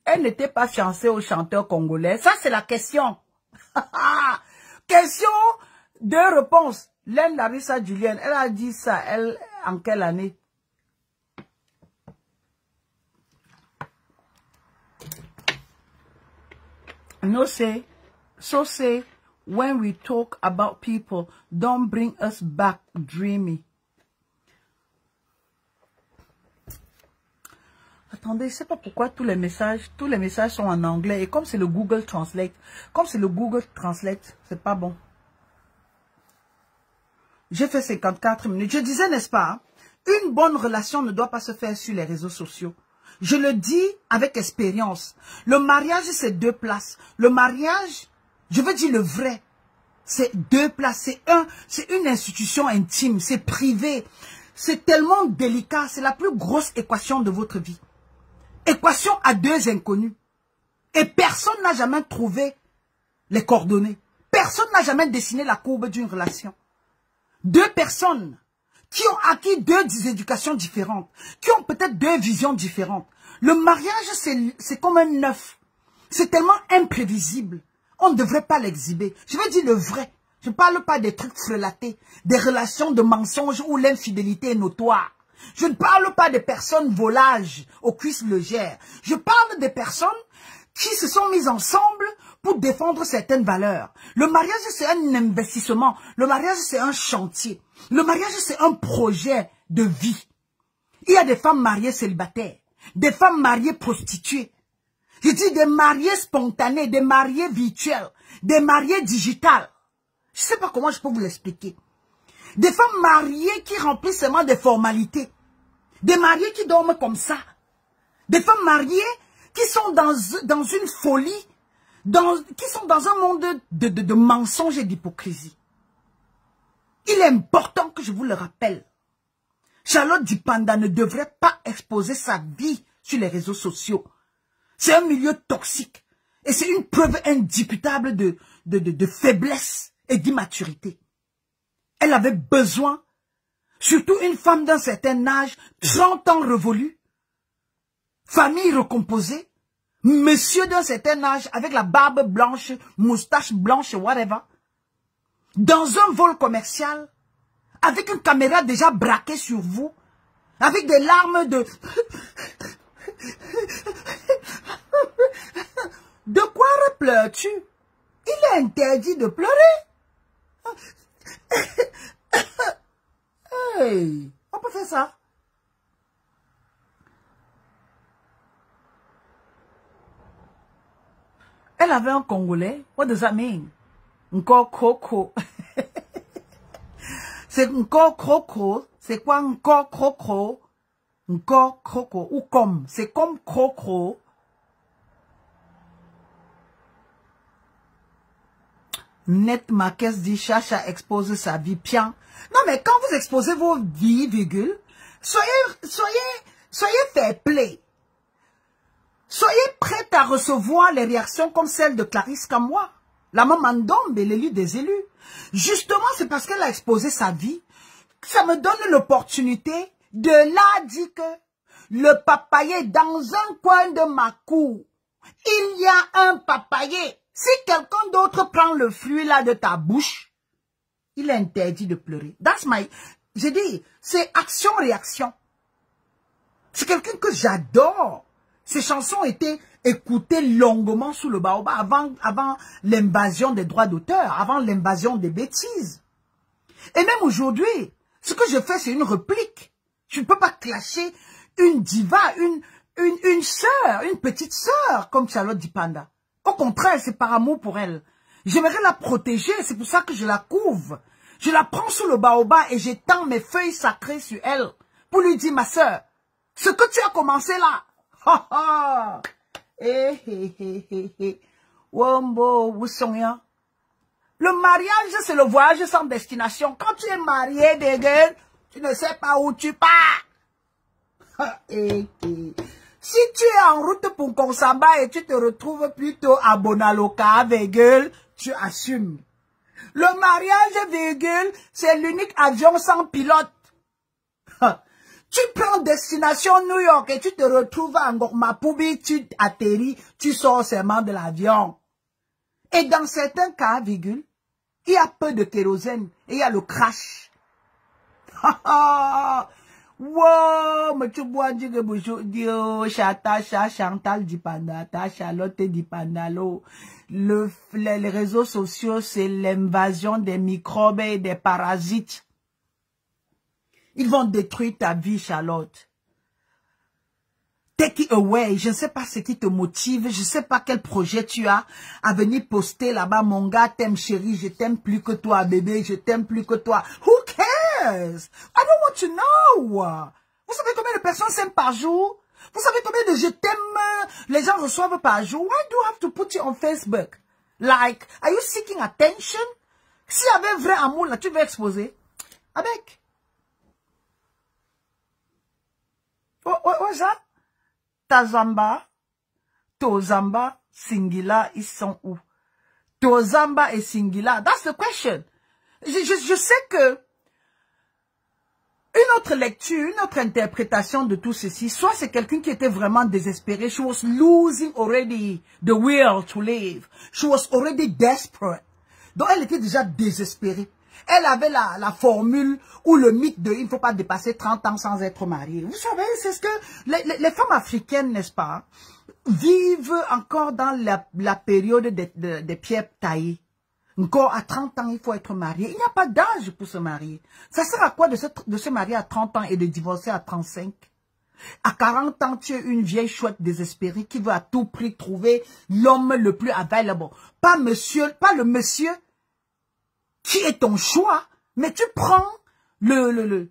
Elle n'était pas fiancée au chanteur congolais. Ça, c'est la question. Question de réponse. Laine Larissa Julienne, elle a dit ça, elle, en quelle année? No say, so say, when we talk about people, don't bring us back dreamy. Attendez, je sais pas pourquoi tous les messages sont en anglais. Et comme c'est le Google Translate, c'est pas bon. J'ai fait 54 minutes. Je disais, n'est-ce pas, hein, une bonne relation ne doit pas se faire sur les réseaux sociaux. Je le dis avec expérience. Le mariage, c'est 2 places. Le mariage, je veux dire le vrai, c'est 2 places. C'est une institution intime, c'est privé. C'est tellement délicat. C'est la plus grosse équation de votre vie. Équation à 2 inconnus. Et personne n'a jamais trouvé les coordonnées. Personne n'a jamais dessiné la courbe d'une relation. Deux personnes qui ont acquis deux éducations différentes, qui ont peut-être deux visions différentes. Le mariage, c'est comme un œuf. C'est tellement imprévisible. On ne devrait pas l'exhiber. Je veux dire le vrai. Je ne parle pas des trucs frelatés, des relations de mensonges où l'infidélité est notoire. Je ne parle pas des personnes volages aux cuisses légères. Je parle des personnes qui se sont mises ensemble pour défendre certaines valeurs. Le mariage, c'est un investissement. Le mariage, c'est un chantier. Le mariage, c'est un projet de vie. Il y a des femmes mariées célibataires, des femmes mariées prostituées. Je dis des mariés spontanés, des mariés virtuels, des mariés digitales. Je ne sais pas comment je peux vous l'expliquer. Des femmes mariées qui remplissent seulement des formalités. Des mariés qui dorment comme ça. Des femmes mariées qui sont dans une folie, qui sont dans un monde de mensonges et d'hypocrisie. Il est important que je vous le rappelle. Charlotte Dipanda ne devrait pas exposer sa vie sur les réseaux sociaux. C'est un milieu toxique. Et c'est une preuve indiscutable de faiblesse et d'immaturité. Elle avait besoin, surtout une femme d'un certain âge, 30 ans révolus, famille recomposée, monsieur d'un certain âge, avec la barbe blanche, moustache blanche, whatever, dans un vol commercial, avec une caméra déjà braquée sur vous, avec des larmes de... De quoi pleures-tu? Il est interdit de pleurer. Hey, on peut faire ça. Elle avait un Congolais. What does that mean? Encore croco. C'est encore croco. C'est quoi encore croco? Encore croco. Ou comme. C'est comme croco. Net Marquez dit Chacha expose sa vie. Bien. Non, mais quand vous exposez vos vies, virgule, soyez fair play. Soyez prête à recevoir les réactions comme celle de Clarisse Kamwa, la maman d'Ombe et l'élu des élus. Justement, c'est parce qu'elle a exposé sa vie que ça me donne l'opportunité de la dire que le papayer dans un coin de ma cour, il y a un papayer. Si quelqu'un d'autre prend le fruit là de ta bouche, il est interdit de pleurer. J'ai dit, c'est action-réaction. C'est quelqu'un que j'adore. Ces chansons étaient écoutées longuement sous le baobab avant l'invasion des droits d'auteur, avant l'invasion des bêtises. Et même aujourd'hui, ce que je fais, c'est une réplique. Je ne peux pas clasher une diva, une sœur, une petite sœur comme Charlotte Dipanda. Au contraire, c'est par amour pour elle. J'aimerais la protéger, c'est pour ça que je la couvre. Je la prends sous le baobab et j'étends mes feuilles sacrées sur elle pour lui dire, ma sœur, ce que tu as commencé là, ha ha, Wombo, Wussonya. Le mariage, c'est le voyage sans destination. Quand tu es marié, des gueules, tu ne sais pas où tu pars. Si tu es en route pour Konsamba et tu te retrouves plutôt à Bonaloka, virgule, tu assumes. Le mariage, virgule, c'est l'unique avion sans pilote. Tu prends destination New York et tu te retrouves à Ngormapoubi, tu atterris, tu sors seulement de l'avion. Et dans certains cas, virgule, il y a peu de kérosène et il y a le crash. Wow, mais tu bois du Dio, Chatacha, Chantal Dipanda, ta Charlotte Dipandalo. Les réseaux sociaux, c'est l'invasion des microbes et des parasites. Ils vont détruire ta vie, Charlotte. Take it away. Je ne sais pas ce qui te motive. Je ne sais pas quel projet tu as à venir poster là-bas. Mon gars t'aime, chérie. Je t'aime plus que toi, bébé. Je t'aime plus que toi. Who cares? I don't want to know. Vous savez combien de personnes s'aiment par jour? Vous savez combien de je t'aime les gens reçoivent par jour? Why do you have to put it on Facebook? Like, are you seeking attention? S'il y avait vrai amour là, tu veux exposer? Avec. What is that? Tazamba, Tozamba, Singila, ils sont où? Tozamba et Singila? That's the question. Je sais que une autre lecture, une autre interprétation de tout ceci, soit c'est quelqu'un qui était vraiment désespéré. She was losing already the will to live. She was already desperate. Donc elle était déjà désespérée. Elle avait la formule ou le mythe de il ne faut pas dépasser 30 ans sans être mariée. Vous savez, c'est ce que les femmes africaines, n'est-ce pas, vivent encore dans la période des pierres taillées. Encore à 30 ans, il faut être marié. Il n'y a pas d'âge pour se marier. Ça sert à quoi de se marier à 30 ans et de divorcer à 35? À 40 ans, tu es une vieille chouette désespérée qui veut à tout prix trouver l'homme le plus available. Pas le monsieur qui est ton choix, mais tu prends les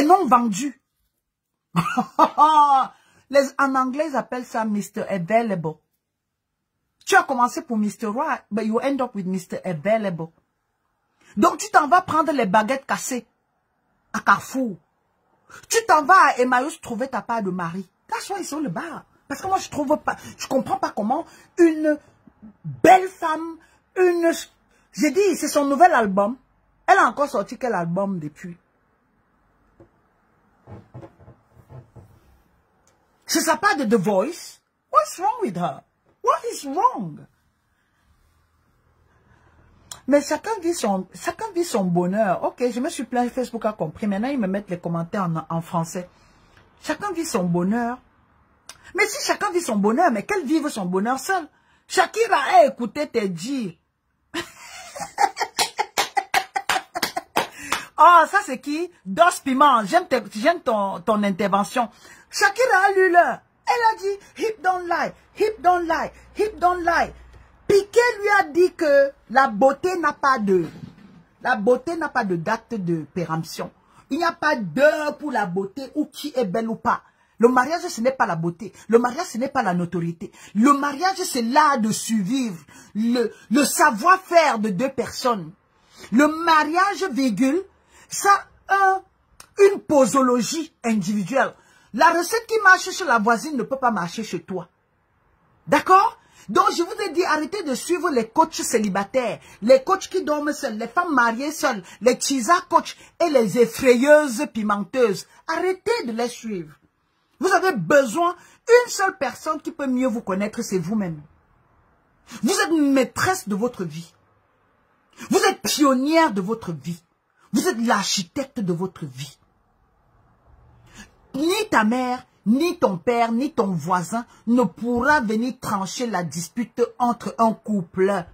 noms vendus. En anglais, ils appellent ça Mr. Available. Tu as commencé pour Mr. Right, but you end up with Mr. Available. Donc, tu t'en vas prendre les baguettes cassées à Carrefour. Tu t'en vas à Emmaüs trouver ta part de mari. That's why ils sont le bar. Parce que moi, je comprends pas comment une belle femme, j'ai dit, c'est son nouvel album. Elle a encore sorti quel album depuis? C'est sa part de The Voice. What's wrong with her? What is wrong? Mais chacun vit son bonheur. Ok, je me suis plaint, Facebook a compris. Maintenant, ils me mettent les commentaires en français. Chacun vit son bonheur. Mais si chacun vit son bonheur, mais qu'elle vive son bonheur seule. Shakira a écouté tes dires. Oh, ça c'est qui? Dos Piment. J'aime ton intervention. Shakira a lu là. Elle a dit, hip don't lie, hip don't lie, hip don't lie. Piqué lui a dit que la beauté n'a pas de date de péremption. Il n'y a pas d'heure pour la beauté ou qui est belle ou pas. Le mariage, ce n'est pas la beauté. Le mariage, ce n'est pas la notoriété. Le mariage, c'est l'art de survivre. Le savoir-faire de deux personnes. Le mariage, virgule, ça a une posologie individuelle. La recette qui marche chez la voisine ne peut pas marcher chez toi. D'accord? Donc, je vous ai dit, arrêtez de suivre les coachs célibataires, les coachs qui dorment seuls, les femmes mariées seules, les chisa coachs et les effrayeuses pimenteuses. Arrêtez de les suivre. Vous avez besoin d'une seule personne qui peut mieux vous connaître, c'est vous-même. Vous êtes maîtresse de votre vie. Vous êtes pionnière de votre vie. Vous êtes l'architecte de votre vie. Ni ta mère, ni ton père, ni ton voisin ne pourra venir trancher la dispute entre un couple.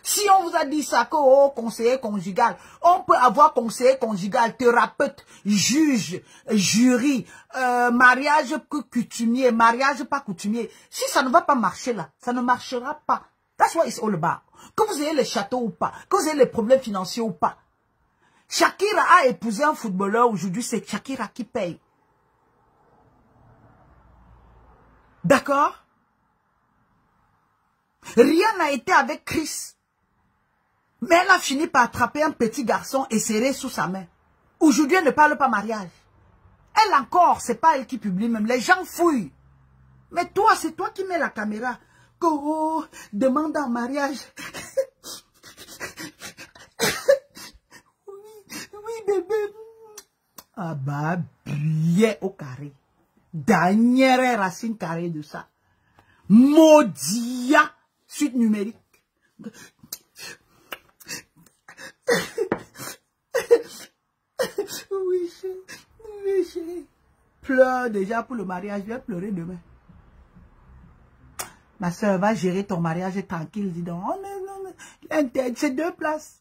Si on vous a dit ça, que oh, conseiller conjugal, on peut avoir conseiller conjugal, thérapeute, juge, jury, mariage coutumier, mariage pas coutumier. Si ça ne va pas marcher là, ça ne marchera pas. That's what it's all about. Que vous ayez les châteaux ou pas, que vous ayez les problèmes financiers ou pas. Shakira a épousé un footballeur, aujourd'hui c'est Shakira qui paye. D'accord? Rien n'a été avec Chris. Mais elle a fini par attraper un petit garçon et serrer sous sa main. Aujourd'hui, elle ne parle pas mariage. Elle encore, c'est pas elle qui publie même. Les gens fouillent. Mais toi, c'est toi qui mets la caméra. Oh, demande en mariage. Oui, bébé. Ah bah, bien au carré. Dernière racine carrée de ça. Maudia, suite numérique. Oui, chérie. Pleure déjà pour le mariage. Je vais pleurer demain. Ma soeur va gérer ton mariage tranquille. Dis donc. Oh, non. C'est 2 places.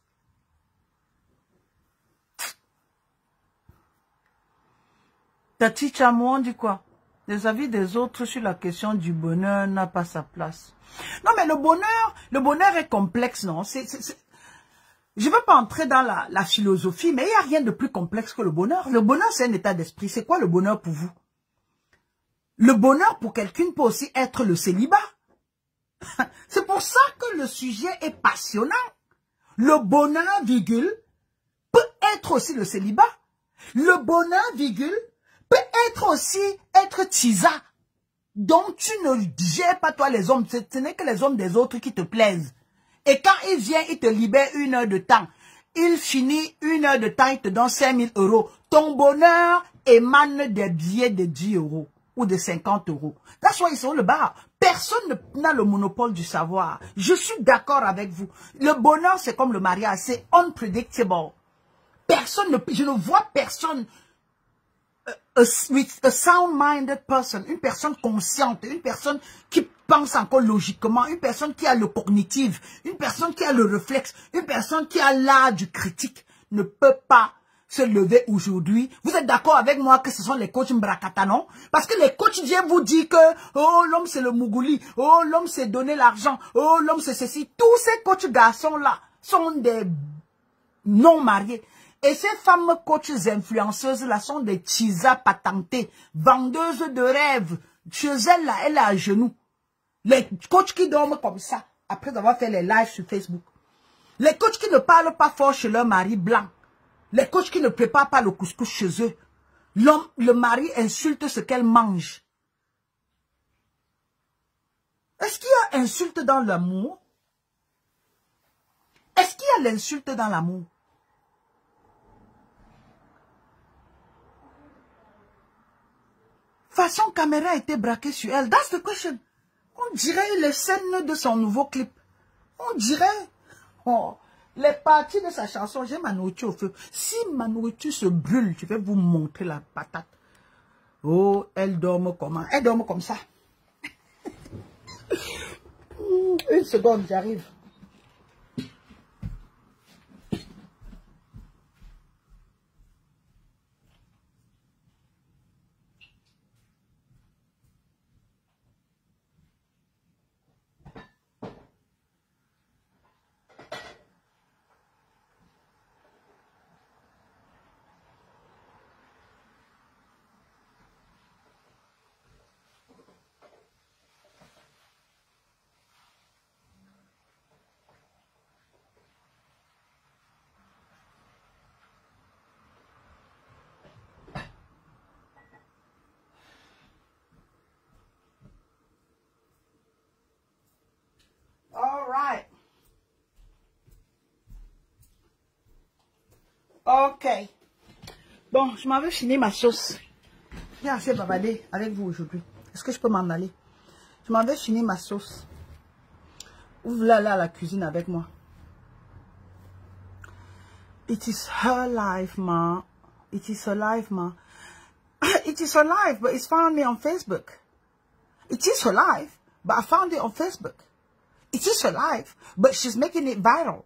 Tati Chamon dit quoi? Les avis des autres sur la question du bonheur n'a pas sa place. Non, mais le bonheur est complexe, non? Je ne veux pas entrer dans la philosophie, mais il n'y a rien de plus complexe que le bonheur. Le bonheur, c'est un état d'esprit. C'est quoi le bonheur pour vous? Le bonheur pour quelqu'un peut aussi être le célibat. C'est pour ça que le sujet est passionnant. Le bonheur, virgule, peut être aussi le célibat. Le bonheur, virgule, peut être aussi être tisa. Donc, tu ne gères pas toi les hommes. Ce n'est que les hommes des autres qui te plaisent. Et quand il vient, il te libère 1 heure de temps. Il finit 1 heure de temps, il te donne 5 000 euros. Ton bonheur émane des billets de 10 euros ou de 50 euros. That's why ils sont le bar. Personne n'a le monopole du savoir. Je suis d'accord avec vous. Le bonheur, c'est comme le mariage. C'est unpredictable. Je ne vois personne, a sound-minded person, une personne consciente, une personne qui pense encore logiquement, une personne qui a le cognitif, une personne qui a le réflexe, une personne qui a l'art du critique, ne peut pas se lever aujourd'hui. Vous êtes d'accord avec moi que ce sont les coachs Mbrakata, non? Parce que les coachs viennent vous dire que, oh, l'homme c'est le Mougouli, oh, l'homme c'est donner l'argent, oh, l'homme c'est ceci. Tous ces coachs garçons-là sont des non-mariés. Et ces femmes coachs influenceuses-là sont des chisas patentées, vendeuses de rêves. Chez elles, là, elle est à genoux. Les coachs qui dorment comme ça, après avoir fait les lives sur Facebook. Les coachs qui ne parlent pas fort chez leur mari blanc. Les coachs qui ne préparent pas le couscous chez eux. Le mari insulte ce qu'elle mange. Est-ce qu'il y a insulte dans l'amour? Est-ce qu'il y a l'insulte dans l'amour? Façon caméra a été braquée sur elle. That's the question. On dirait les scènes de son nouveau clip. On dirait... Oh, les parties de sa chanson, j'ai ma nourriture au feu. Si ma nourriture se brûle, je vais vous montrer la patate. Oh, elle dorme comment? Elle dorme comme ça. 1 seconde, j'arrive. All right. Ok. Bon, je m'avais fini ma sauce. J'ai assez bavardé avec vous aujourd'hui. Est-ce que je peux m'en aller? Je m'avais fini ma sauce. Ouvre là à la cuisine avec moi. It is her life, ma. It is her life, ma. It is her life, but it's found me on Facebook. It is her life, but I found it on Facebook. It is her life, but she's making it viral.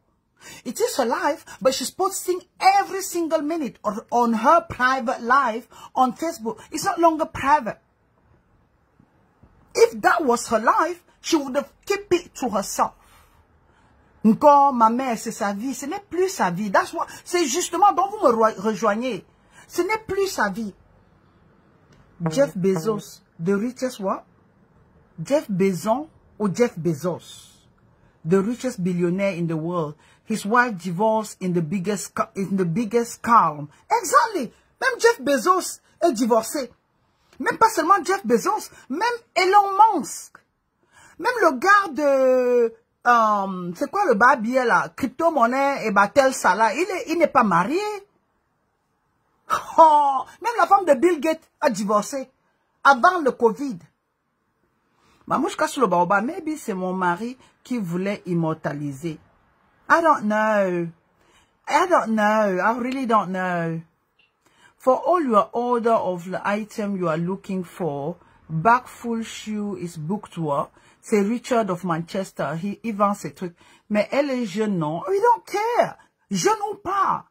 It is her life, but she's posting every single minute on her private life on Facebook. It's not longer private. If that was her life, she would have kept it to herself. Encore, ma mère, c'est sa vie. Ce n'est plus sa vie. C'est justement dont vous me rejoignez. Ce n'est plus sa vie. Jeff Bezos, the richest what? Jeff Bezos or Jeff Bezos? The richest billionaire in the world. His wife divorced in the biggest calm. Exactly. Même Jeff Bezos est divorcé. Même pas seulement Jeff Bezos, même Elon Musk. Même le gars de... c'est quoi le babier là? Crypto-monnaie et Batel Salah. Il n'est pas marié. Oh, même la femme de Bill Gates a divorcé. Avant le Covid. Mamouchka sur le baobab, maybe c'est mon mari qui voulait immortaliser. I don't know. I don't know. I really don't know. For all your order of the item you are looking for, back full shoe is booked what? C'est Richard of Manchester. Il vend ces trucs. Mais elle est jeune, non? We don't care. Jeune ou pas.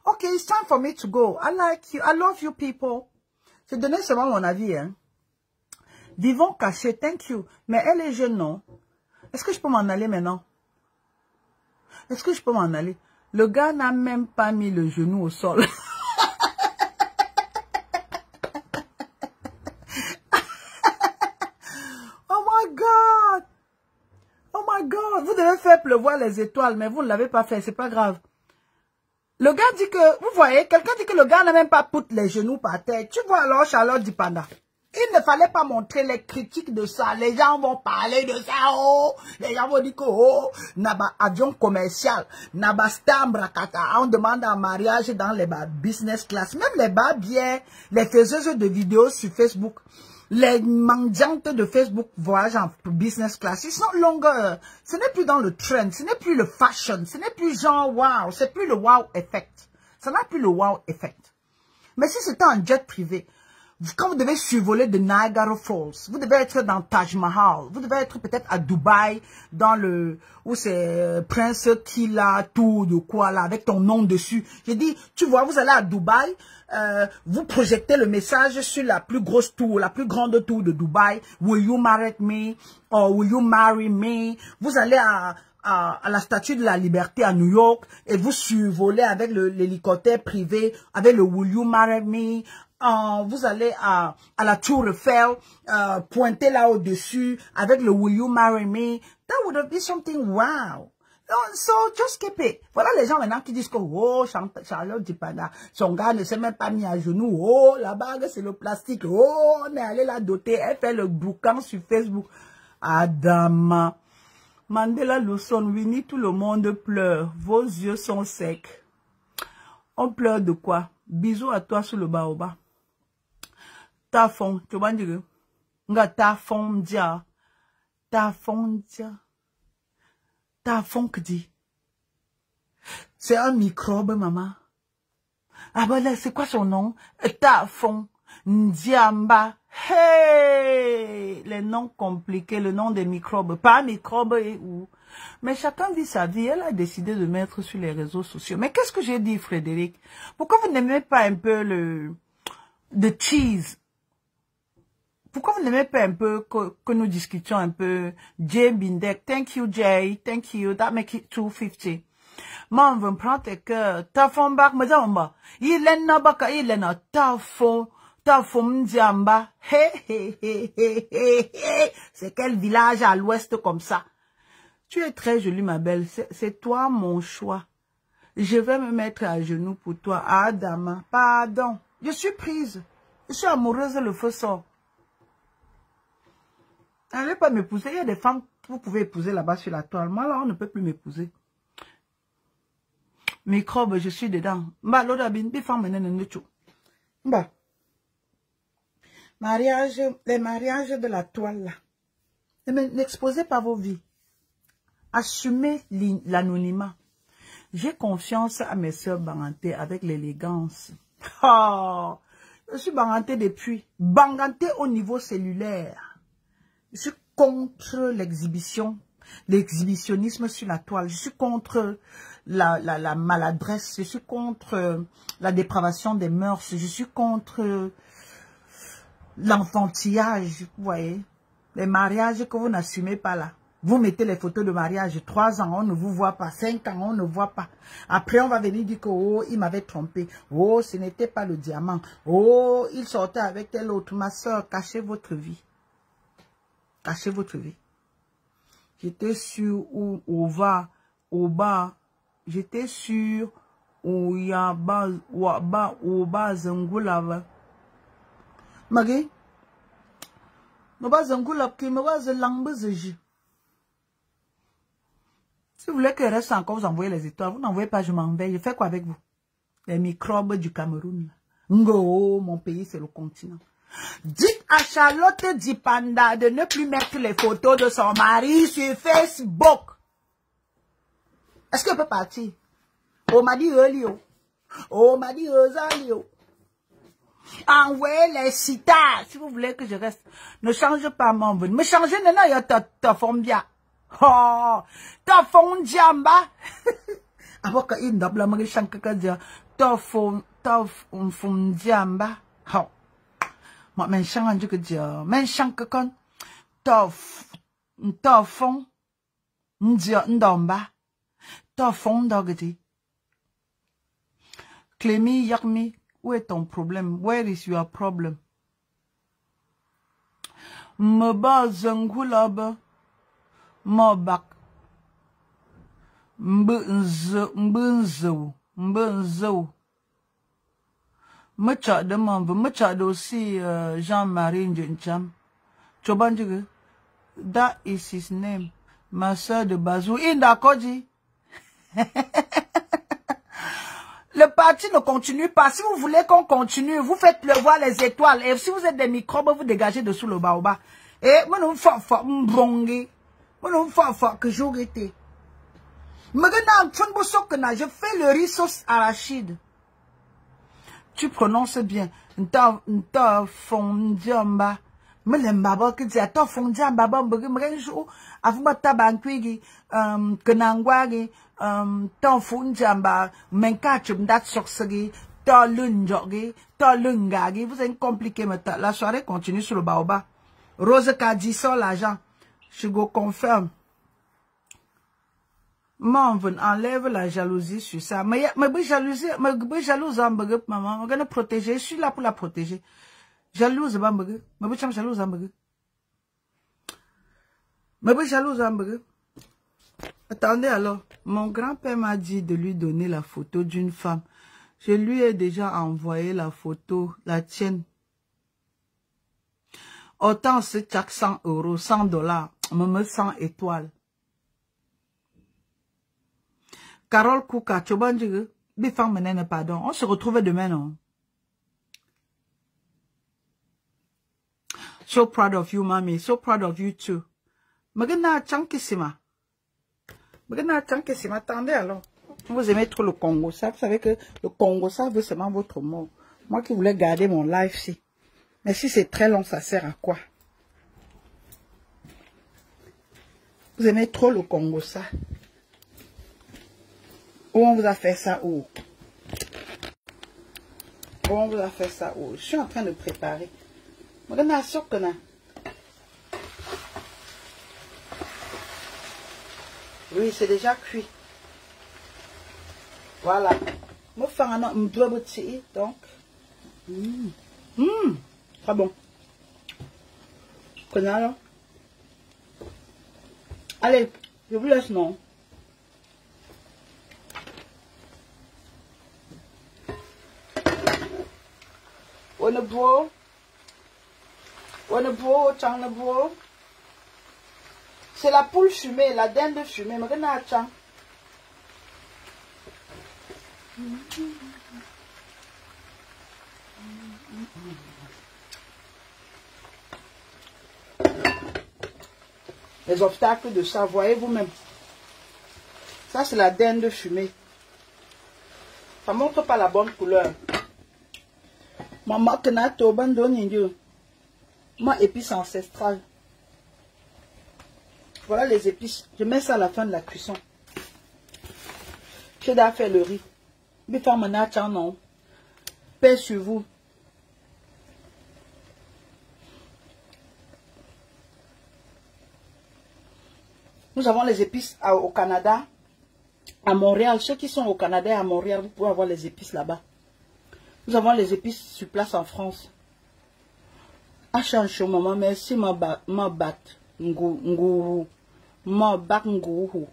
Okay, it's time for me to go. I like you. I love you people. Je donnais seulement mon avis, hein. Vivons cachés, thank you. Mais elle est jeune, non? Est-ce que je peux m'en aller maintenant? Est-ce que je peux m'en aller? Le gars n'a même pas mis le genou au sol. Oh my God! Oh my God! Vous devez faire pleuvoir les étoiles, mais vous ne l'avez pas fait, c'est pas grave. Le gars dit que, vous voyez, quelqu'un dit que le gars n'a même pas poutre les genoux par terre. Tu vois alors Charlotte Dipanda. Il ne fallait pas montrer les critiques de ça. Les gens vont parler de ça. Oh, les gens vont dire que oh, naba avion commercial, naba stambrakata. On demande un mariage dans les business class. Même les bien, les faiseuses de vidéos sur Facebook. Les mendiantes de Facebook voyagent en business class. Ils sont longueurs. Ce n'est plus dans le trend. Ce n'est plus le fashion. Ce n'est plus genre wow. C'est plus le wow effect. Ça n'a plus le wow effect. Mais si c'était un jet privé, quand vous devez survoler de Niagara Falls, vous devez être dans Taj Mahal, vous devez être peut-être à Dubaï, dans le, où c'est Prince Kila, tout de quoi là, avec ton nom dessus. J'ai dit, tu vois, vous allez à Dubaï, vous projetez le message sur la plus grosse tour, la plus grande tour de Dubaï. Will you marry me? Or will you marry me? Vous allez à la Statue de la Liberté à New York et vous survolez avec l'hélicoptère privé, avec le Will you marry me? Vous allez à la Tour Eiffel, pointer là au-dessus avec le Will you marry me? That would have been something wow. So just keep it. Voilà les gens maintenant qui disent que oh, Charlotte Dipanda, son gars ne s'est même pas mis à genoux. Oh, la bague c'est le plastique. Oh, on est allé la doter. Elle fait le boucan sur Facebook. Adama. Mandela Lawson, Winnie, tout le monde pleure. Vos yeux sont secs. On pleure de quoi? Bisous à toi sur le baobab. Ta fond, tu vas dire. Nga ta fond dia. Ta fond dia. Ta fond que dit. C'est un microbe, maman. Ah ben là, c'est quoi son nom? Ta fond. Ndiamba. Hey! Les noms compliqués, le nom des microbes. Pas microbes et où. Mais chacun vit sa vie. Elle a décidé de mettre sur les réseaux sociaux. Mais qu'est-ce que j'ai dit, Frédéric? Pourquoi vous n'aimez pas un peu le cheese? Pourquoi vous n'aimez pas un peu que nous discutions un peu? Jay Bindek, thank you Jay, thank you, that make it 250. Moi, on veut me prendre tes cœurs. Ta fond bac, me dit, il est na baka, il est na ta fond m'diamba. C'est quel village à l'ouest comme ça? Tu es très jolie, ma belle. C'est toi mon choix. Je vais me mettre à genoux pour toi. Adama, pardon. Je suis prise. Je suis amoureuse, le feu sort. Allez pas m'épouser. Il y a des femmes que vous pouvez épouser là-bas sur la toile. Moi, là, on ne peut plus m'épouser. Microbe, je suis dedans. Bah, l'autre bin, des femmes, bah. Mariage, les mariages de la toile, là. N'exposez pas vos vies. Assumez l'anonymat. J'ai confiance à mes soeurs Banganté avec l'élégance. Oh, je suis Banganté depuis. Banganté au niveau cellulaire. Je suis contre l'exhibition, l'exhibitionnisme sur la toile. Je suis contre la maladresse. Je suis contre la dépravation des mœurs. Je suis contre l'enfantillage. Vous voyez, les mariages que vous n'assumez pas là. Vous mettez les photos de mariage, 3 ans, on ne vous voit pas, 5 ans, on ne voit pas. Après, on va venir dire que, oh, il m'avait trompé. Oh, ce n'était pas le diamant. Oh, il sortait avec tel autre. Ma soeur, cachez votre vie. Cachez votre vie. J'étais sur où on va, au bas. J'étais sur où il y a bas, au bas, Zangulava. Magé? Au bas, Zangulava, qui me va, Zangulava. Si vous voulez qu'il reste encore, vous envoyez les étoiles. Vous n'envoyez pas, je m'en vais. Je fais quoi avec vous? Les microbes du Cameroun. Ngo, mon pays, c'est le continent. Dites à Charlotte Dipanda de ne plus mettre les photos de son mari sur Facebook. Est-ce qu'elle peut partir? Oh, m'a dit Elio. Oh, m'a dit Rosalio. Envoyez les citats. Si vous voulez que je reste. Ne change pas mon venue. Me changer, non, il y a ta forme bien. Oh, ta fond jamba. Avoka inda bla mari shankaka dia. Ta fond jamba. Oh. Ma men shangan juga dia. Men shankakon. Ta fond dia ndamba. Ta fond dogati. Clémy Yakmi, où est ton problème? Where is your problem? Me ba zangulaba. Mobak mbunzo Mecha de membre, mecha aussi Jean-Marie Ndjencham. Chobanjige. That is his name. Ma soeur de Bazou. Inda Kodji. Le parti ne continue pas. Si vous voulez qu'on continue, vous faites pleuvoir les étoiles. Et si vous êtes des microbes, vous dégagez dessous le baobab. Et moi, non, fort, mbrongue. Moi, non, fort, que j'aurais été. Maintenant, je fais le riz sauce arachide. Tu prononces bien. Nta fondiamba. Mais les mbaba qui disent, attends, fondiamba, mbrenjou, afumba tabankwigi, kenangwagi, tant fondiamba, menkachum dat soksagi, tant lunjogi, tant lungagi. Vous êtes compliqué, mais la soirée continue sur le baobab. Rose Kadi sort l'argent. Je vous confirme. Maman, enlève la jalousie sur ça. Mais jalousie, jalouse, maman. On va la protéger. Je suis là pour la protéger. Jalouse, bambegue. Mais jalouse, bambegue. Mais jalouse, bambegue. Attendez alors. Mon grand-père m'a dit de lui donner la photo d'une femme. Je lui ai déjà envoyé la photo, la tienne. Autant c'est chaque 100 €, 100 $, même 100 étoiles. Carole Kouka, Chobanjige, Bifang Menene, pardon. On se retrouve demain, non? So proud of you, mommy. So proud of you, too. Magana Chankissima. Magana Chankissima, attendez alors. Vous aimez trop le Congo, ça. Vous savez que le Congo, ça veut seulement votre mot. Moi qui voulais garder mon live, si. Mais si c'est très long, ça sert à quoi? Vous aimez trop le Congo, ça. Où on vous a fait ça où? Où on vous a fait ça où? Je suis en train de préparer. Regardez ça que là. Oui, c'est déjà cuit. Voilà. Moi, faire un doigt petit, donc. Très bon. Connais. Allez, je vous laisse, non? C'est la poule fumée, la dinde fumée. Mais regarde, les obstacles de ça, voyez vous-même. Ça, c'est la dinde fumée. Ça ne montre pas la bonne couleur. Maman, kenato, bandon, moi, épices ancestrales. Voilà les épices. Je mets ça à la fin de la cuisson. Je dois faire le riz. Non. Paix sur vous. Nous avons les épices au Canada, à Montréal. Ceux qui sont au Canada et à Montréal, vous pouvez avoir les épices là-bas. Nous avons les épices sur place en France. Achancho, maman, merci, ma bat, nguru, ma bat, nguru.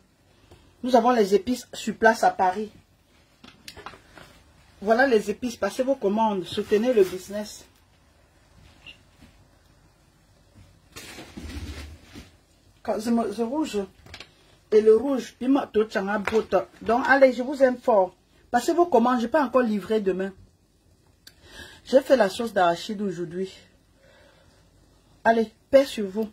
Nous avons les épices sur place à Paris. Voilà les épices, passez vos commandes, soutenez le business. C'est rouge. Et le rouge, donc allez, je vous aime fort. Passez vos commandes, je ne vais pas encore livrer demain. J'ai fait la sauce d'arachide aujourd'hui. Allez, paix sur vous.